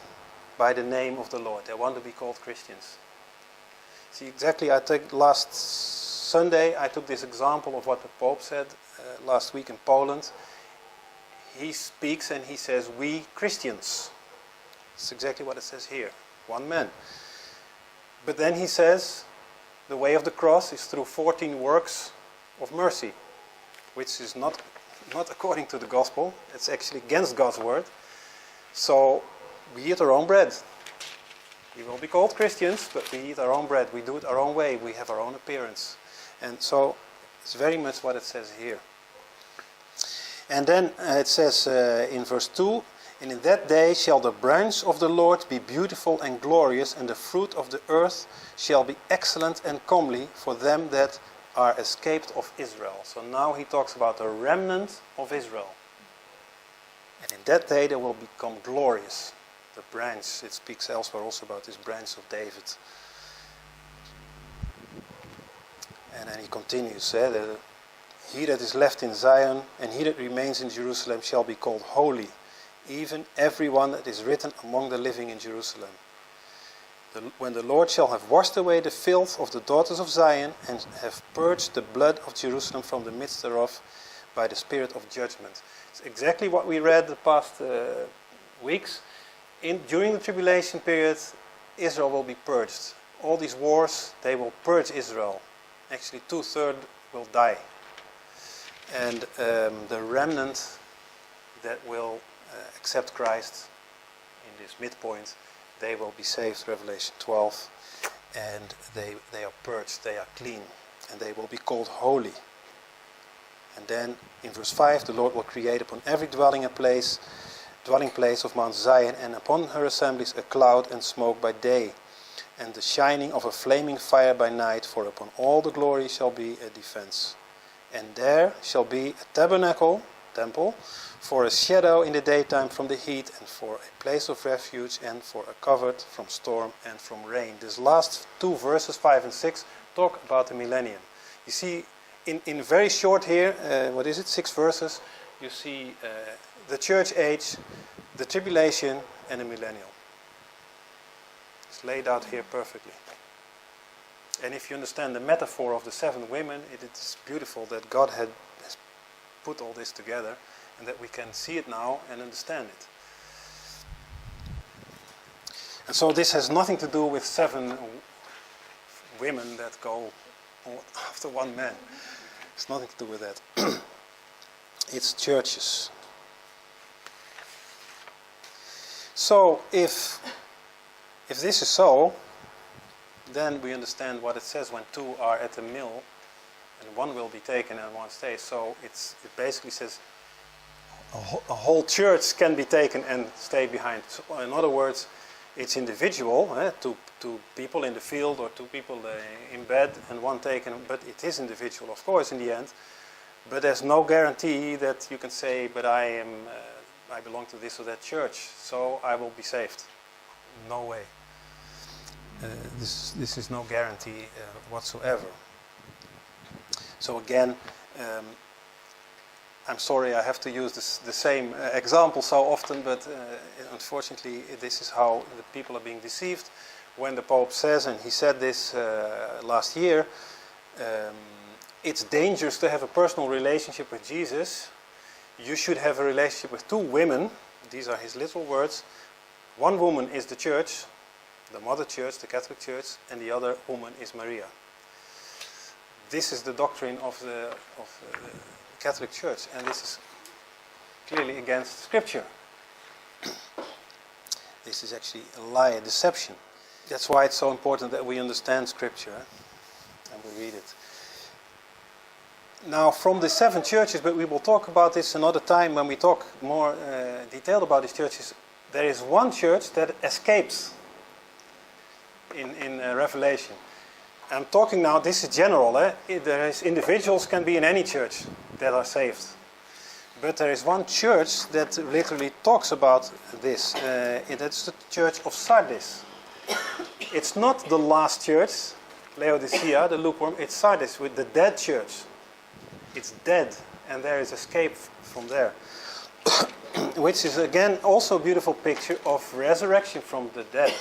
by the name of the Lord. They want to be called Christians. See, exactly, last Sunday I took this example of what the Pope said last week in Poland. He speaks and he says, we Christians. It's exactly what it says here. One man. But then he says, the way of the cross is through 14 works of mercy, which is not according to the gospel. It's actually against God's word. So we eat our own bread. We will be called Christians, but we eat our own bread. We do it our own way. We have our own appearance. And so it's very much what it says here. And then it says in verse 2, "And in that day shall the branch of the Lord be beautiful and glorious, and the fruit of the earth shall be excellent and comely for them that are escaped of Israel." So now he talks about the remnant of Israel. And in that day they will become glorious. The branch, it speaks elsewhere also about this branch of David. And then he continues, "He that is left in Zion and he that remains in Jerusalem shall be called holy, even everyone that is written among the living in Jerusalem. When the Lord shall have washed away the filth of the daughters of Zion and have purged the blood of Jerusalem from the midst thereof by the spirit of judgment." It's exactly what we read the past weeks. During the tribulation period, Israel will be purged. All these wars, they will purge Israel. Actually, 2/3 will die. And the remnant that will accept Christ in this midpoint, they will be saved, Revelation 12. And they are purged, they are clean. And they will be called holy. And then in verse 5, "The Lord will create upon every dwelling place of Mount Zion, and upon her assemblies a cloud and smoke by day, and the shining of a flaming fire by night, for upon all the glory shall be a defense. And there shall be a temple, for a shadow in the daytime from the heat, and for a place of refuge, and for a covert from storm and from rain." These last 2 verses, 5 and 6, talk about the millennium. You see, in very short here, 6 verses, you see the church age, the tribulation, and the millennium. It's laid out here perfectly. And if you understand the metaphor of the 7 women, it is beautiful that God has put all this together, and that we can see it now and understand it. And so this has nothing to do with 7 women that go after one man. It's nothing to do with that. It's churches. So if this is so, then we understand what it says when two are at the mill, and one will be taken and one stays. So it basically says a whole church can be taken and stay behind. So in other words, it's individual, two people in the field or two people in bed and one taken, but it is individual, of course, in the end. But there's no guarantee that you can say, but I belong to this or that church, so I will be saved. No way. This is no guarantee whatsoever. So again, I'm sorry I have to use the same example so often, but unfortunately this is how the people are being deceived. When the Pope says, and he said this last year, it's dangerous to have a personal relationship with Jesus. You should have a relationship with two women. These are his little words. One woman is the church, the mother church, the Catholic Church, and the other woman is Maria. This is the doctrine of the Catholic Church, and this is clearly against Scripture. This is actually a lie, a deception. That's why it's so important that we understand Scripture and we read it. Now, from the 7 churches, but we will talk about this another time when we talk more detailed about these churches. There is one church that escapes in Revelation. I'm talking now, this is general. There is individuals can be in any church that are saved. But there is one church that literally talks about this. That's the church of Sardis. It's not the last church, Laodicea, the lukewarm. It's Sardis, with the dead church. It's dead, and there is escape from there. Which is again also a beautiful picture of resurrection from the dead.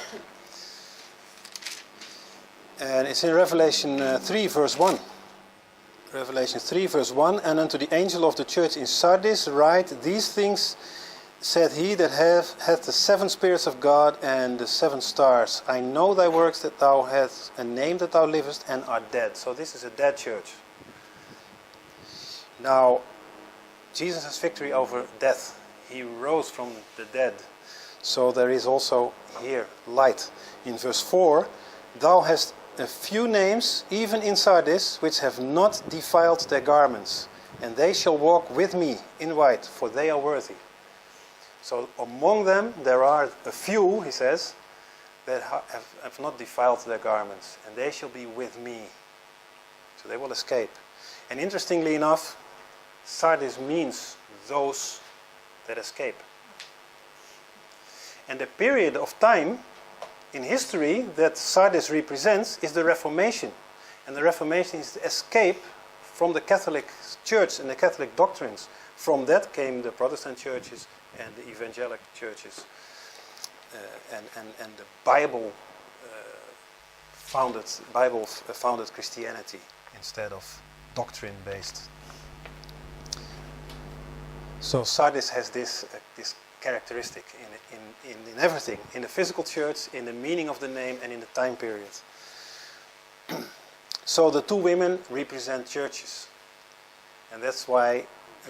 And it's in Revelation 3 verse 1. Revelation 3 verse 1. And unto the angel of the church in Sardis write, these things said he that hath the 7 spirits of God and the 7 stars. I know thy works, that thou hast a name, that thou livest and art dead. So this is a dead church. Now, Jesus has victory over death. He rose from the dead. So there is also here light. In verse 4, thou hast a few names, even in Sardis, which have not defiled their garments, and they shall walk with me in white, for they are worthy. So among them there are a few, he says, that have not defiled their garments, and they shall be with me. So they will escape. And interestingly enough, Sardis means those that escape. And the period of time in history that Sardis represents is the Reformation. And the Reformation is the escape from the Catholic Church and the Catholic doctrines. From that came the Protestant churches and the evangelic churches. And the Bible founded Christianity instead of doctrine-based. So Sardis has this characteristic in everything, in the physical church, in the meaning of the name, and in the time period. So the 2 women represent churches, and that's why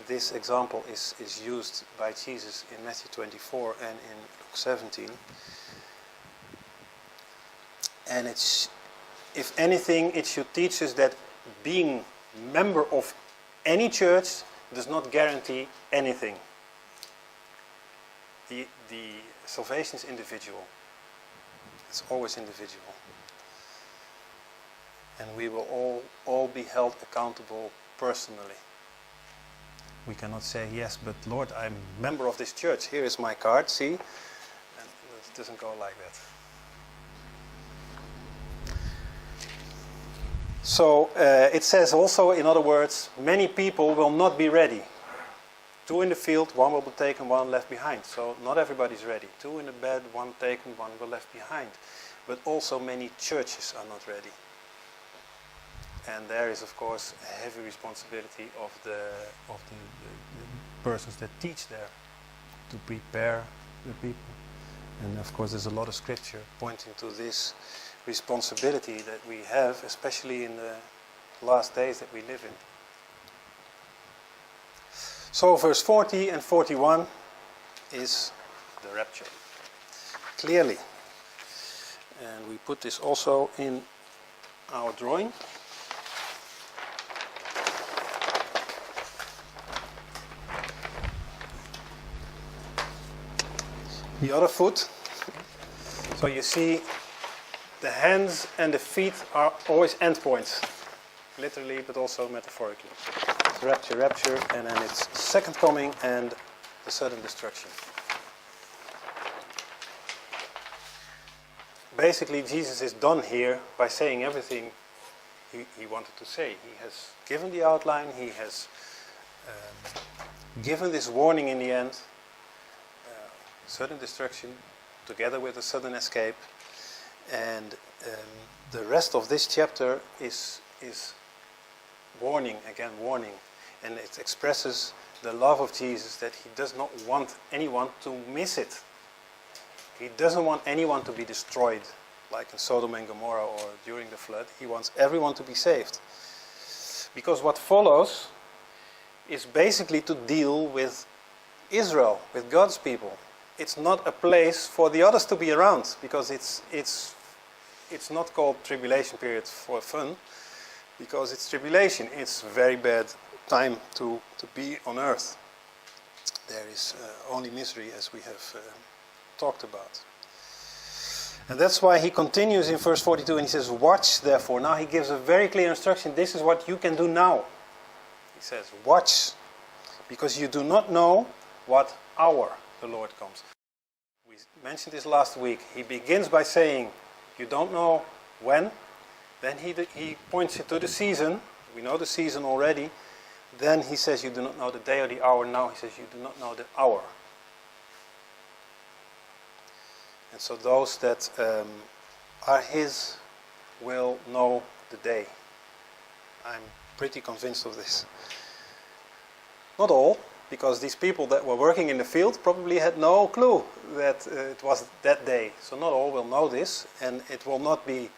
this example is used by Jesus in Matthew 24 and in Luke 17. And it's, if anything, it should teach us that being member of any church does not guarantee anything. The salvation is individual. It's always individual. And we will all be held accountable personally. We cannot say, yes, but Lord, I'm a member of this church. Here is my card, see? And it doesn't go like that. So it says also, in other words, many people will not be ready. 2 in the field, 1 will be taken, 1 left behind. So not everybody's ready. 2 in the bed, 1 taken, 1 will left behind. But also many churches are not ready. And there is, of course, a heavy responsibility of the persons that teach there to prepare the people. And of course, there's a lot of scripture pointing to this responsibility that we have, especially in the last days that we live in. So verse 40 and 41 is the rapture. Clearly. And we put this also in our drawing. The other foot. So you see the hands and the feet are always endpoints. Literally, but also metaphorically. It's rapture, rapture, and then it's second coming and the sudden destruction. Basically, Jesus is done here by saying everything he wanted to say. He has given the outline, he has given this warning in the end, sudden destruction, together with a sudden escape. And the rest of this chapter is warning, again warning. And it expresses the love of Jesus, that he does not want anyone to miss it. He doesn't want anyone to be destroyed, like in Sodom and Gomorrah or during the flood. He wants everyone to be saved. Because what follows is basically to deal with Israel, with God's people. It's not a place for the others to be around, because it's not called tribulation period for fun, because it's tribulation. It's very bad time to be on earth. There is only misery, as we have talked about. And that's why he continues in verse 42 and he says, watch therefore. Now he gives a very clear instruction. This is what you can do now. He says, watch, because you do not know what hour the Lord comes. We mentioned this last week. He begins by saying, you don't know when. Then he points it to the season. We know the season already. Then he says, you do not know the day or the hour. Now he says, you do not know the hour. And so those that are his will know the day. I'm pretty convinced of this. Not all, because these people that were working in the field probably had no clue that it was that day. So not all will know this, and it will not be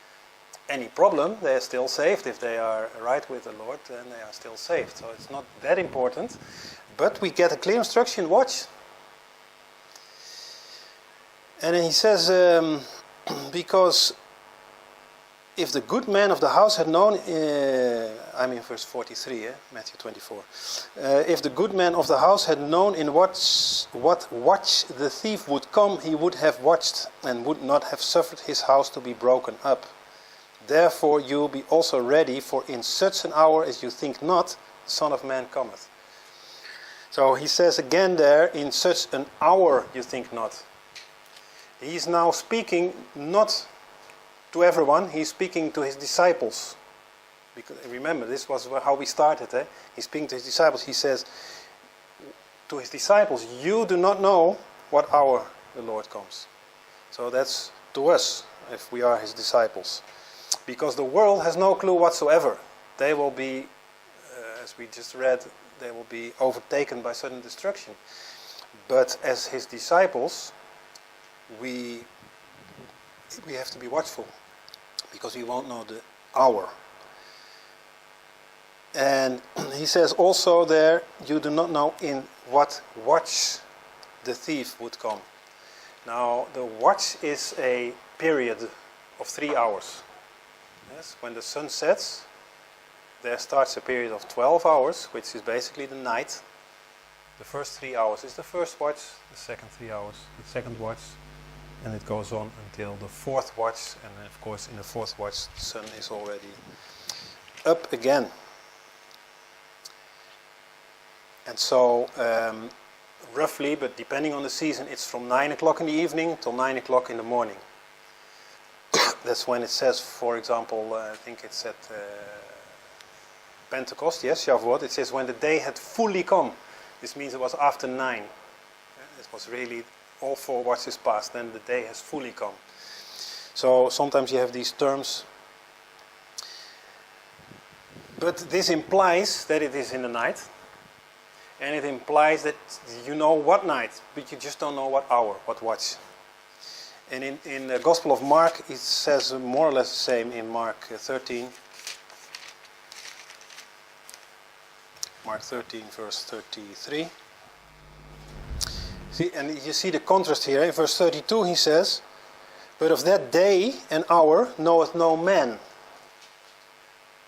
any problem. They are still saved. If they are right with the Lord, then they are still saved. So it's not that important. But we get a clear instruction, watch. And then he says, because if the good man of the house had known, I'm in verse 43, Matthew 24. If the good man of the house had known in what watch the thief would come, he would have watched and would not have suffered his house to be broken up. Therefore you be also ready, for in such an hour as you think not, the Son of Man cometh. So he says again there, in such an hour you think not. He is now speaking not to everyone, he's speaking to his disciples. Because remember, this was how we started. He's speaking to his disciples. He says to his disciples, you do not know what hour the Lord comes. So that's to us, if we are his disciples. Because the world has no clue whatsoever. They will be, as we just read, they will be overtaken by sudden destruction. But as his disciples, we have to be watchful, because we won't know the hour. And he says also there, you do not know in what watch the thief would come. Now, the watch is a period of 3 hours. Yes, when the sun sets, there starts a period of 12 hours, which is basically the night. The first 3 hours is the first watch, the second 3 hours, the second watch, and it goes on until the fourth watch, and then of course in the fourth watch the sun is already up again. And so roughly, but depending on the season, it's from 9 o'clock in the evening till 9 o'clock in the morning. That's when it says, for example, I think it's at Pentecost, yes, Shavuot, it says when the day had fully come. This means it was after 9. It was really all 4 watches passed, then the day has fully come. So sometimes you have these terms. But this implies that it is in the night. And it implies that you know what night, but you just don't know what hour, what watch. And in the Gospel of Mark, it says more or less the same in Mark 13. Mark 13, verse 33. See, and you see the contrast here. In verse 32 he says, "But of that day and hour knoweth no man."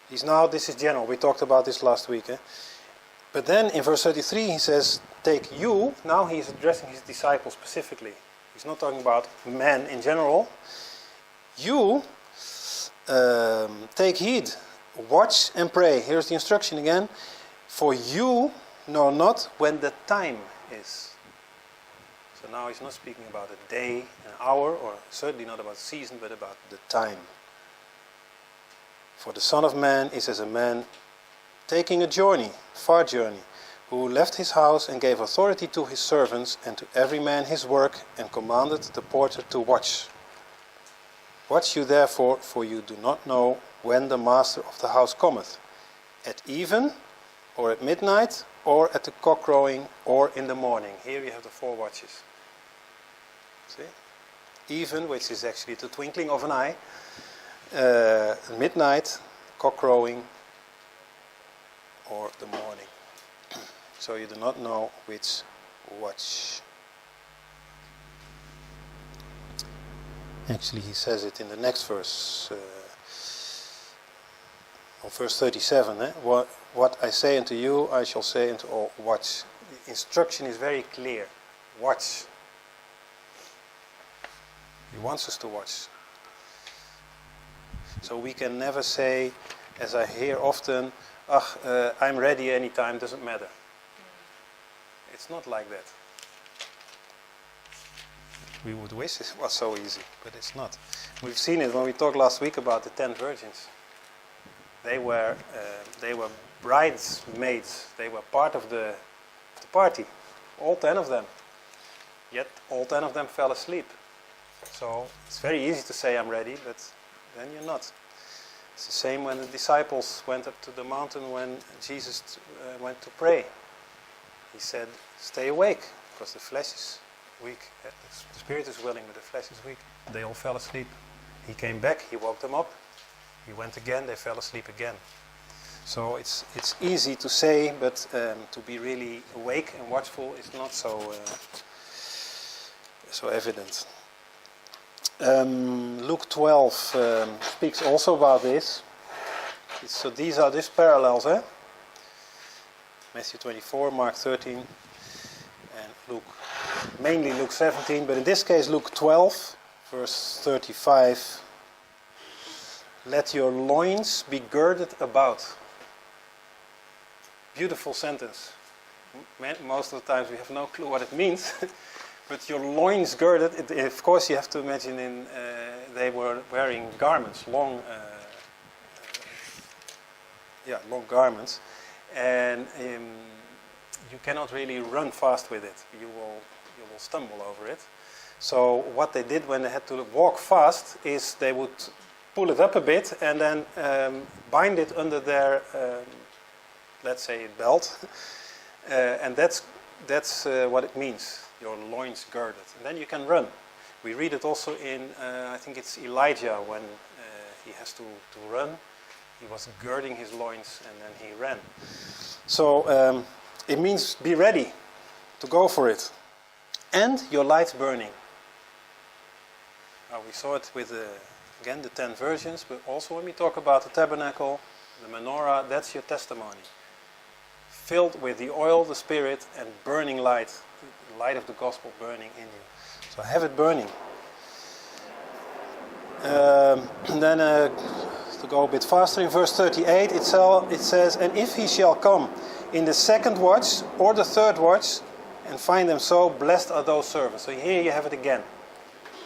This is general. We talked about this last week. But then in verse 33 he says, "Take you." Now he's addressing his disciples specifically. He's not talking about men in general. "You take heed, watch and pray." Here's the instruction again. "For you know not when the time is." So now he's not speaking about a day, an hour, or certainly not about season, but about the time. "For the Son of Man is as a man taking a journey, far journey, who left his house and gave authority to his servants and to every man his work, and commanded the porter to watch. Watch you therefore, for you do not know when the master of the house cometh, at even, or at midnight, or at the cock crowing, or in the morning." Here you have the 4 watches. See? Even, which is actually the twinkling of an eye. Midnight, cock crowing, or the morning. So you do not know which watch. Actually, he says it in the next verse, verse 37. What I say unto you, I shall say unto all, watch. The instruction is very clear. Watch. He wants us to watch. So we can never say, as I hear often, I'm ready anytime, doesn't matter. It's not like that. We would wish it was so easy, but it's not. We've seen it when we talked last week about the 10 virgins. They were bridesmaids. They were part of the party. All 10 of them. Yet all 10 of them fell asleep. So it's very easy to say I'm ready, but then you're not. It's the same when the disciples went up to the mountain when Jesus went to pray. He said, "Stay awake, because the flesh is weak. The spirit is willing, but the flesh is weak." They all fell asleep. He came back, he woke them up. He went again, they fell asleep again. So it's easy to say, but to be really awake and watchful is not so evident. Luke 12 speaks also about this. So these are these parallels, Matthew 24, Mark 13, and mainly Luke 17, but in this case Luke 12, verse 35. "Let your loins be girded about." Beautiful sentence. Most of the times we have no clue what it means. But your loins girded, of course you have to imagine they were wearing garments, long garments. And you cannot really run fast with it. You will stumble over it. So what they did when they had to walk fast is they would pull it up a bit and then bind it under their, let's say, belt. And that's what it means. Your loins girded, and then you can run. We read it also in, I think it's Elijah, when he has to run. He was girding his loins and then he ran. So it means be ready to go for it. And your lights burning. Now we saw it with, again, the 10 virgins, but also when we talk about the tabernacle, the menorah, that's your testimony. Filled with the oil, the spirit, and burning light. The light of the gospel burning in you. So have it burning. Then to go a bit faster, in verse 38 it says, "And if he shall come in the second watch or the third watch and find them so, blessed are those servants." So here you have it again.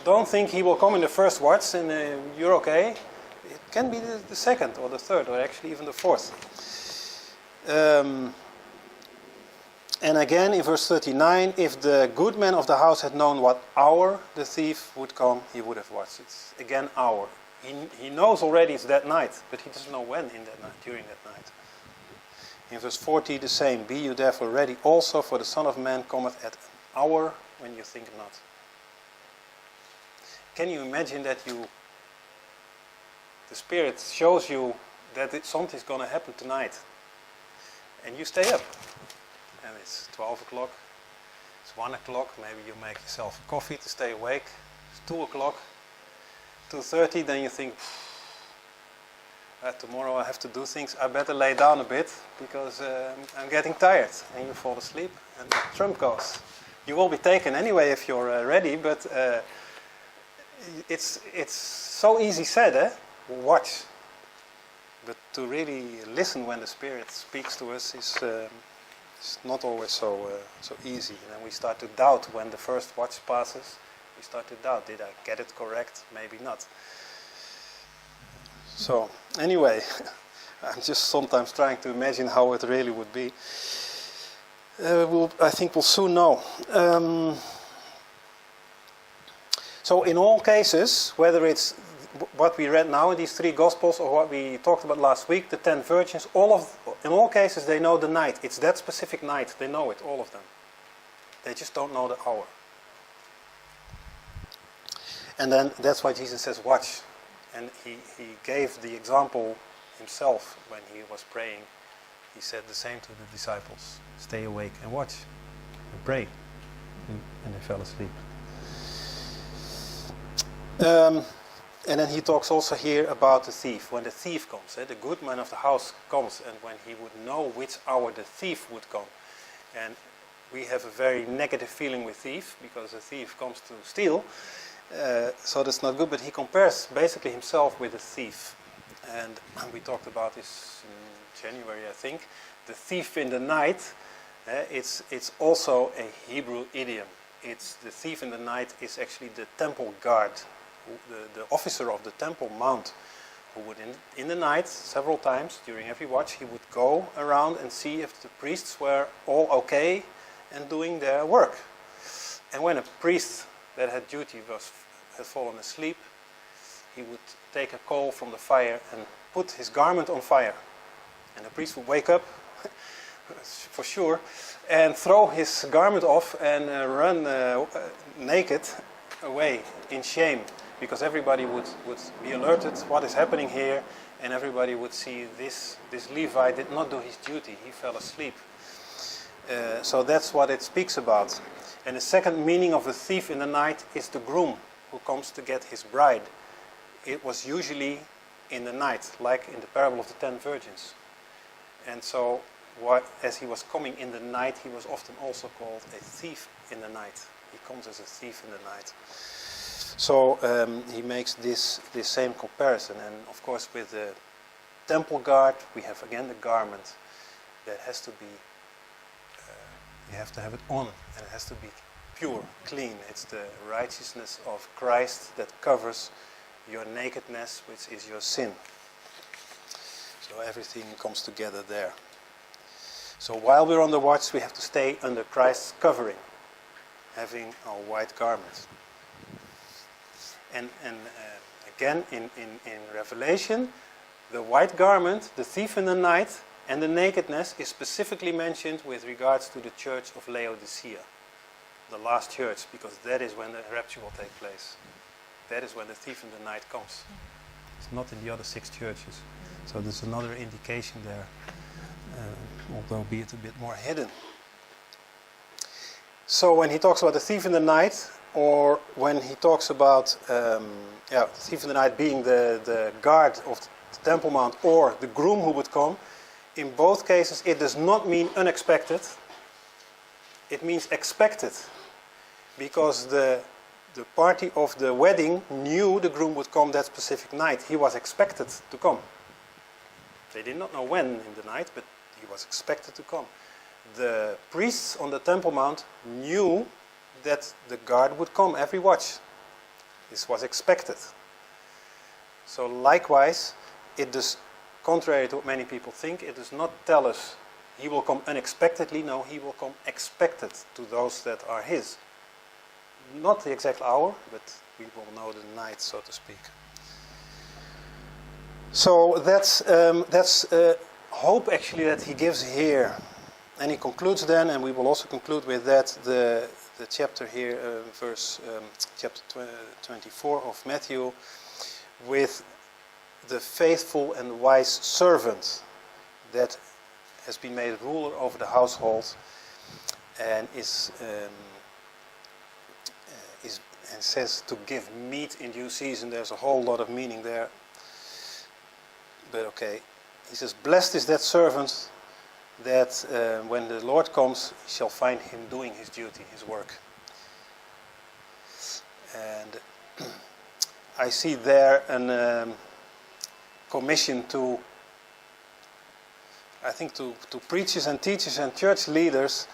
Don't think he will come in the first watch and you're okay. It can be the second or the third or actually even the fourth. And again in verse 39, "If the good man of the house had known what hour the thief would come, he would have watched." It's again hour. He knows already it's that night, but he doesn't know when in that night, during that night. In verse 40 the same, "Be you therefore ready also, for the Son of Man cometh at an hour when you think not." Can you imagine that the Spirit shows you that something's going to happen tonight? and you stay up. And it's 12 o'clock, it's 1 o'clock, maybe you make yourself a coffee to stay awake. It's 2 o'clock, 2:30, then you think, tomorrow I have to do things, I better lay down a bit because I'm getting tired. And you fall asleep and the trump goes. You will be taken anyway if you're ready, but it's so easy said, eh? Watch. But to really listen when the Spirit speaks to us is not always so easy. And then we start to doubt when the first watch passes. We start to doubt, did I get it correct? Maybe not. So, anyway, I'm just sometimes trying to imagine how it really would be. I think we'll soon know. So in all cases, whether it's what we read now in these 3 Gospels or what we talked about last week, the 10 virgins, in all cases they know the night. It's that specific night. They know it, all of them. They just don't know the hour. And then that's why Jesus says, watch. And he gave the example himself when he was praying. He said the same to the disciples. Stay awake and watch and pray. And they fell asleep. And then he talks also here about the thief. When the thief comes, the good man of the house comes, and when he would know which hour the thief would come. And we have a very negative feeling with thief, because the thief comes to steal. So that's not good, but he compares basically himself with a thief. And we talked about this in January, I think. The thief in the night, it's also a Hebrew idiom. It's the thief in the night is actually the temple guard, the officer of the temple mount, who would in the night, several times during every watch, he would go around and see if the priests were all okay and doing their work. And when a priest that had duty had fallen asleep, he would take a coal from the fire and put his garment on fire. And the priest would wake up, for sure, and throw his garment off and run naked away in shame, because everybody would be alerted what is happening here, and everybody would see this Levi did not do his duty, he fell asleep. So that's what it speaks about. And the second meaning of the thief in the night is the groom who comes to get his bride. It was usually in the night, like in the parable of the 10 virgins. And so, as he was coming in the night, he was often also called a thief in the night. He comes as a thief in the night. So he makes this same comparison. And of course, with the temple guard, we have again the garment that has to be, you have to have it on, and it has to be pure, clean. It's the righteousness of Christ that covers your nakedness, which is your sin. So everything comes together there. So while we're on the watch, we have to stay under Christ's covering, having our white garment. And again, in Revelation, the white garment, the thief in the night, and the nakedness is specifically mentioned with regards to the church of Laodicea, the last church, because that is when the rapture will take place. That is when the thief in the night comes. It's not in the other 6 churches. So there's another indication there, although be it a bit more hidden. So when he talks about the thief in the night, or when he talks about the thief in the night being the guard of the Temple Mount, or the groom who would come, in both cases it does not mean unexpected. It means expected. Because the party of the wedding knew the groom would come that specific night. He was expected to come. They did not know when in the night, but he was expected to come. The priests on the Temple Mount knew that the guard would come every watch. This was expected. So likewise, it does, contrary to what many people think, it does not tell us he will come unexpectedly. No, he will come expected to those that are his. Not the exact hour, but we will know the night, so to speak. So that's hope actually that he gives here. And he concludes then, and we will also conclude with that, the chapter here, chapter 24 of Matthew, with the faithful and wise servant that has been made ruler over the household and and says to give meat in due season. There's a whole lot of meaning there. But okay. He says, blessed is that servant that when the Lord comes, he shall find him doing his duty, his work. And I see there a commission to, I think, to preachers and teachers and church leaders,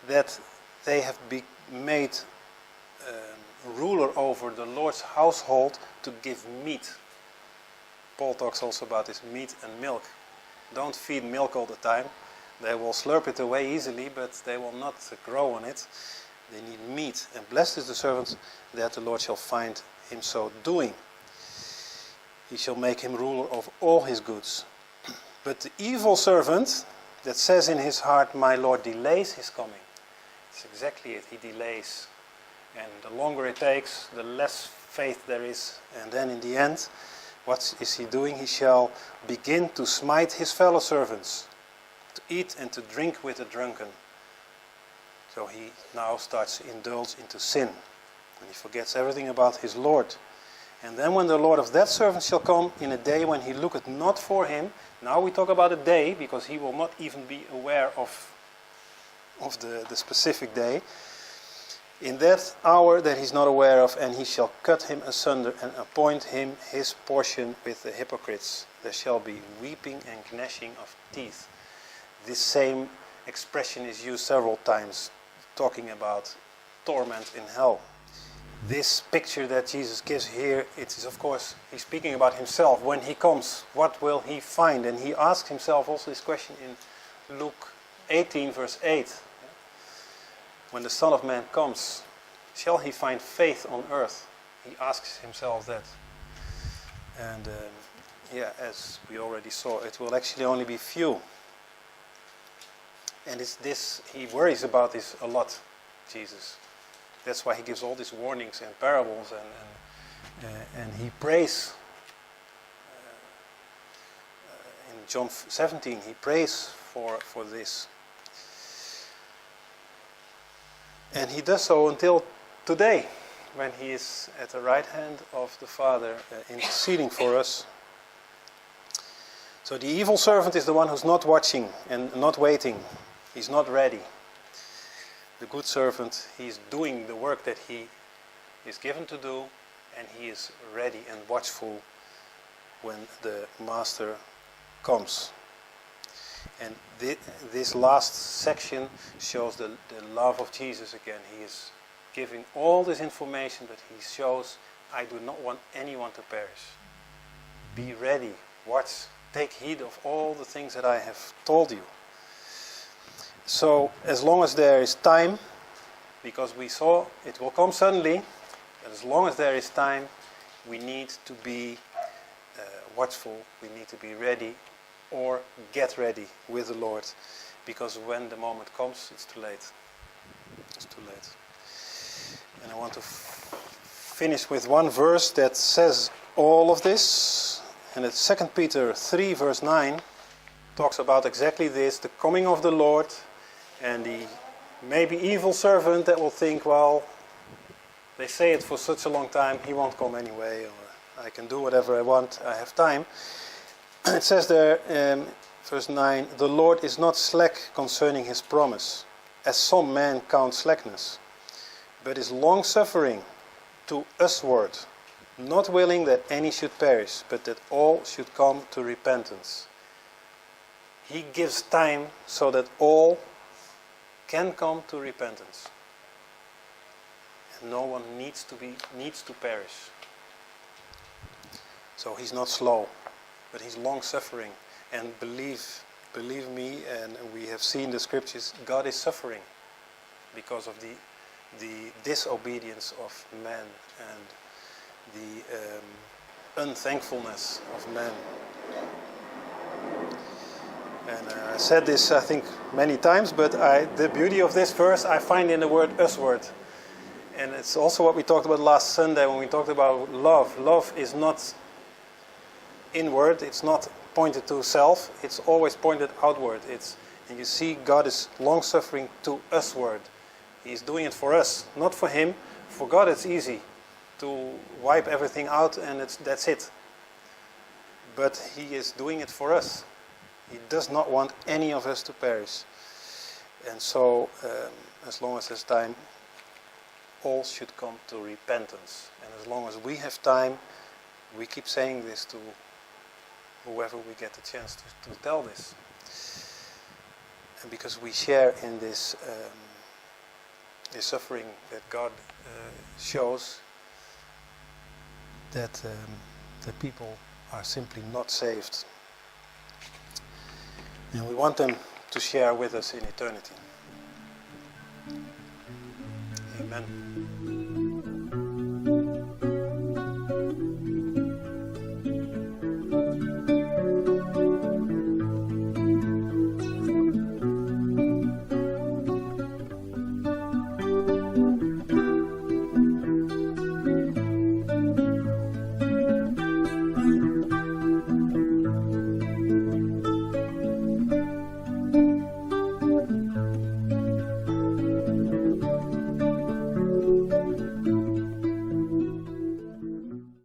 that they have been made ruler over the Lord's household to give meat. Paul talks also about this meat and milk. Don't feed milk all the time. They will slurp it away easily, but they will not grow on it. They need meat. And blessed is the servant that the Lord shall find him so doing. He shall make him ruler of all his goods. But the evil servant that says in his heart, my Lord delays his coming. It's exactly it. He delays. And the longer it takes, the less faith there is. And then in the end, what is he doing? He shall begin to smite his fellow servants, to eat and to drink with the drunken. So he now starts to indulge into sin. And he forgets everything about his Lord. And then when the Lord of that servant shall come in a day when he looketh not for him. Now we talk about a day, because he will not even be aware of the specific day. In that hour that he's not aware of, and he shall cut him asunder and appoint him his portion with the hypocrites. There shall be weeping and gnashing of teeth. This same expression is used several times, talking about torment in hell. This picture that Jesus gives here, it is of course, he's speaking about himself. When he comes, what will he find? And he asks himself also this question in Luke 18 verse 8. When the Son of Man comes, shall he find faith on earth? He asks himself that. And as we already saw, it will actually only be few. And it's this, he worries about this a lot, Jesus. That's why he gives all these warnings and parables, and he prays. In John 17, he prays for this. And he does so until today, when he is at the right hand of the Father, interceding for us. So the evil servant is the one who's not watching and not waiting. He's not ready. The good servant, he's doing the work that he is given to do, and he is ready and watchful when the master comes. And this last section shows the love of Jesus again. He is giving all this information, but he shows, I do not want anyone to perish. Be ready, watch, take heed of all the things that I have told you. So, as long as there is time, because we saw it will come suddenly, but as long as there is time, we need to be watchful, we need to be ready, or get ready with the Lord, because when the moment comes, it's too late. It's too late. And I want to finish with one verse that says all of this, and it's 2 Peter 3 verse 9, talks about exactly this, the coming of the Lord, and the maybe evil servant that will think, well, they say it for such a long time, he won't come anyway, or I can do whatever I want, I have time. It says there, verse 9, the Lord is not slack concerning his promise, as some men count slackness, but is long-suffering to usward, not willing that any should perish, but that all should come to repentance. He gives time so that all can come to repentance. And no one needs to perish. So he's not slow, but he's long-suffering. And believe me, and we have seen the scriptures, God is suffering because of the disobedience of man and the unthankfulness of man. And I said this, I think, many times, but the beauty of this verse I find in the word usward. And it's also what we talked about last Sunday when we talked about love. Love is not inward, it's not pointed to self, it's always pointed outward. It's And you see, God is long-suffering to usward. He's doing it for us, not for him. For God it's easy to wipe everything out and that's it. But he is doing it for us. He does not want any of us to perish. And so, as long as there's time, all should come to repentance. And as long as we have time, we keep saying this to whoever we get the chance to tell this. And because we share in this suffering that God shows, that the people are simply not saved. And we want them to share with us in eternity. Amen.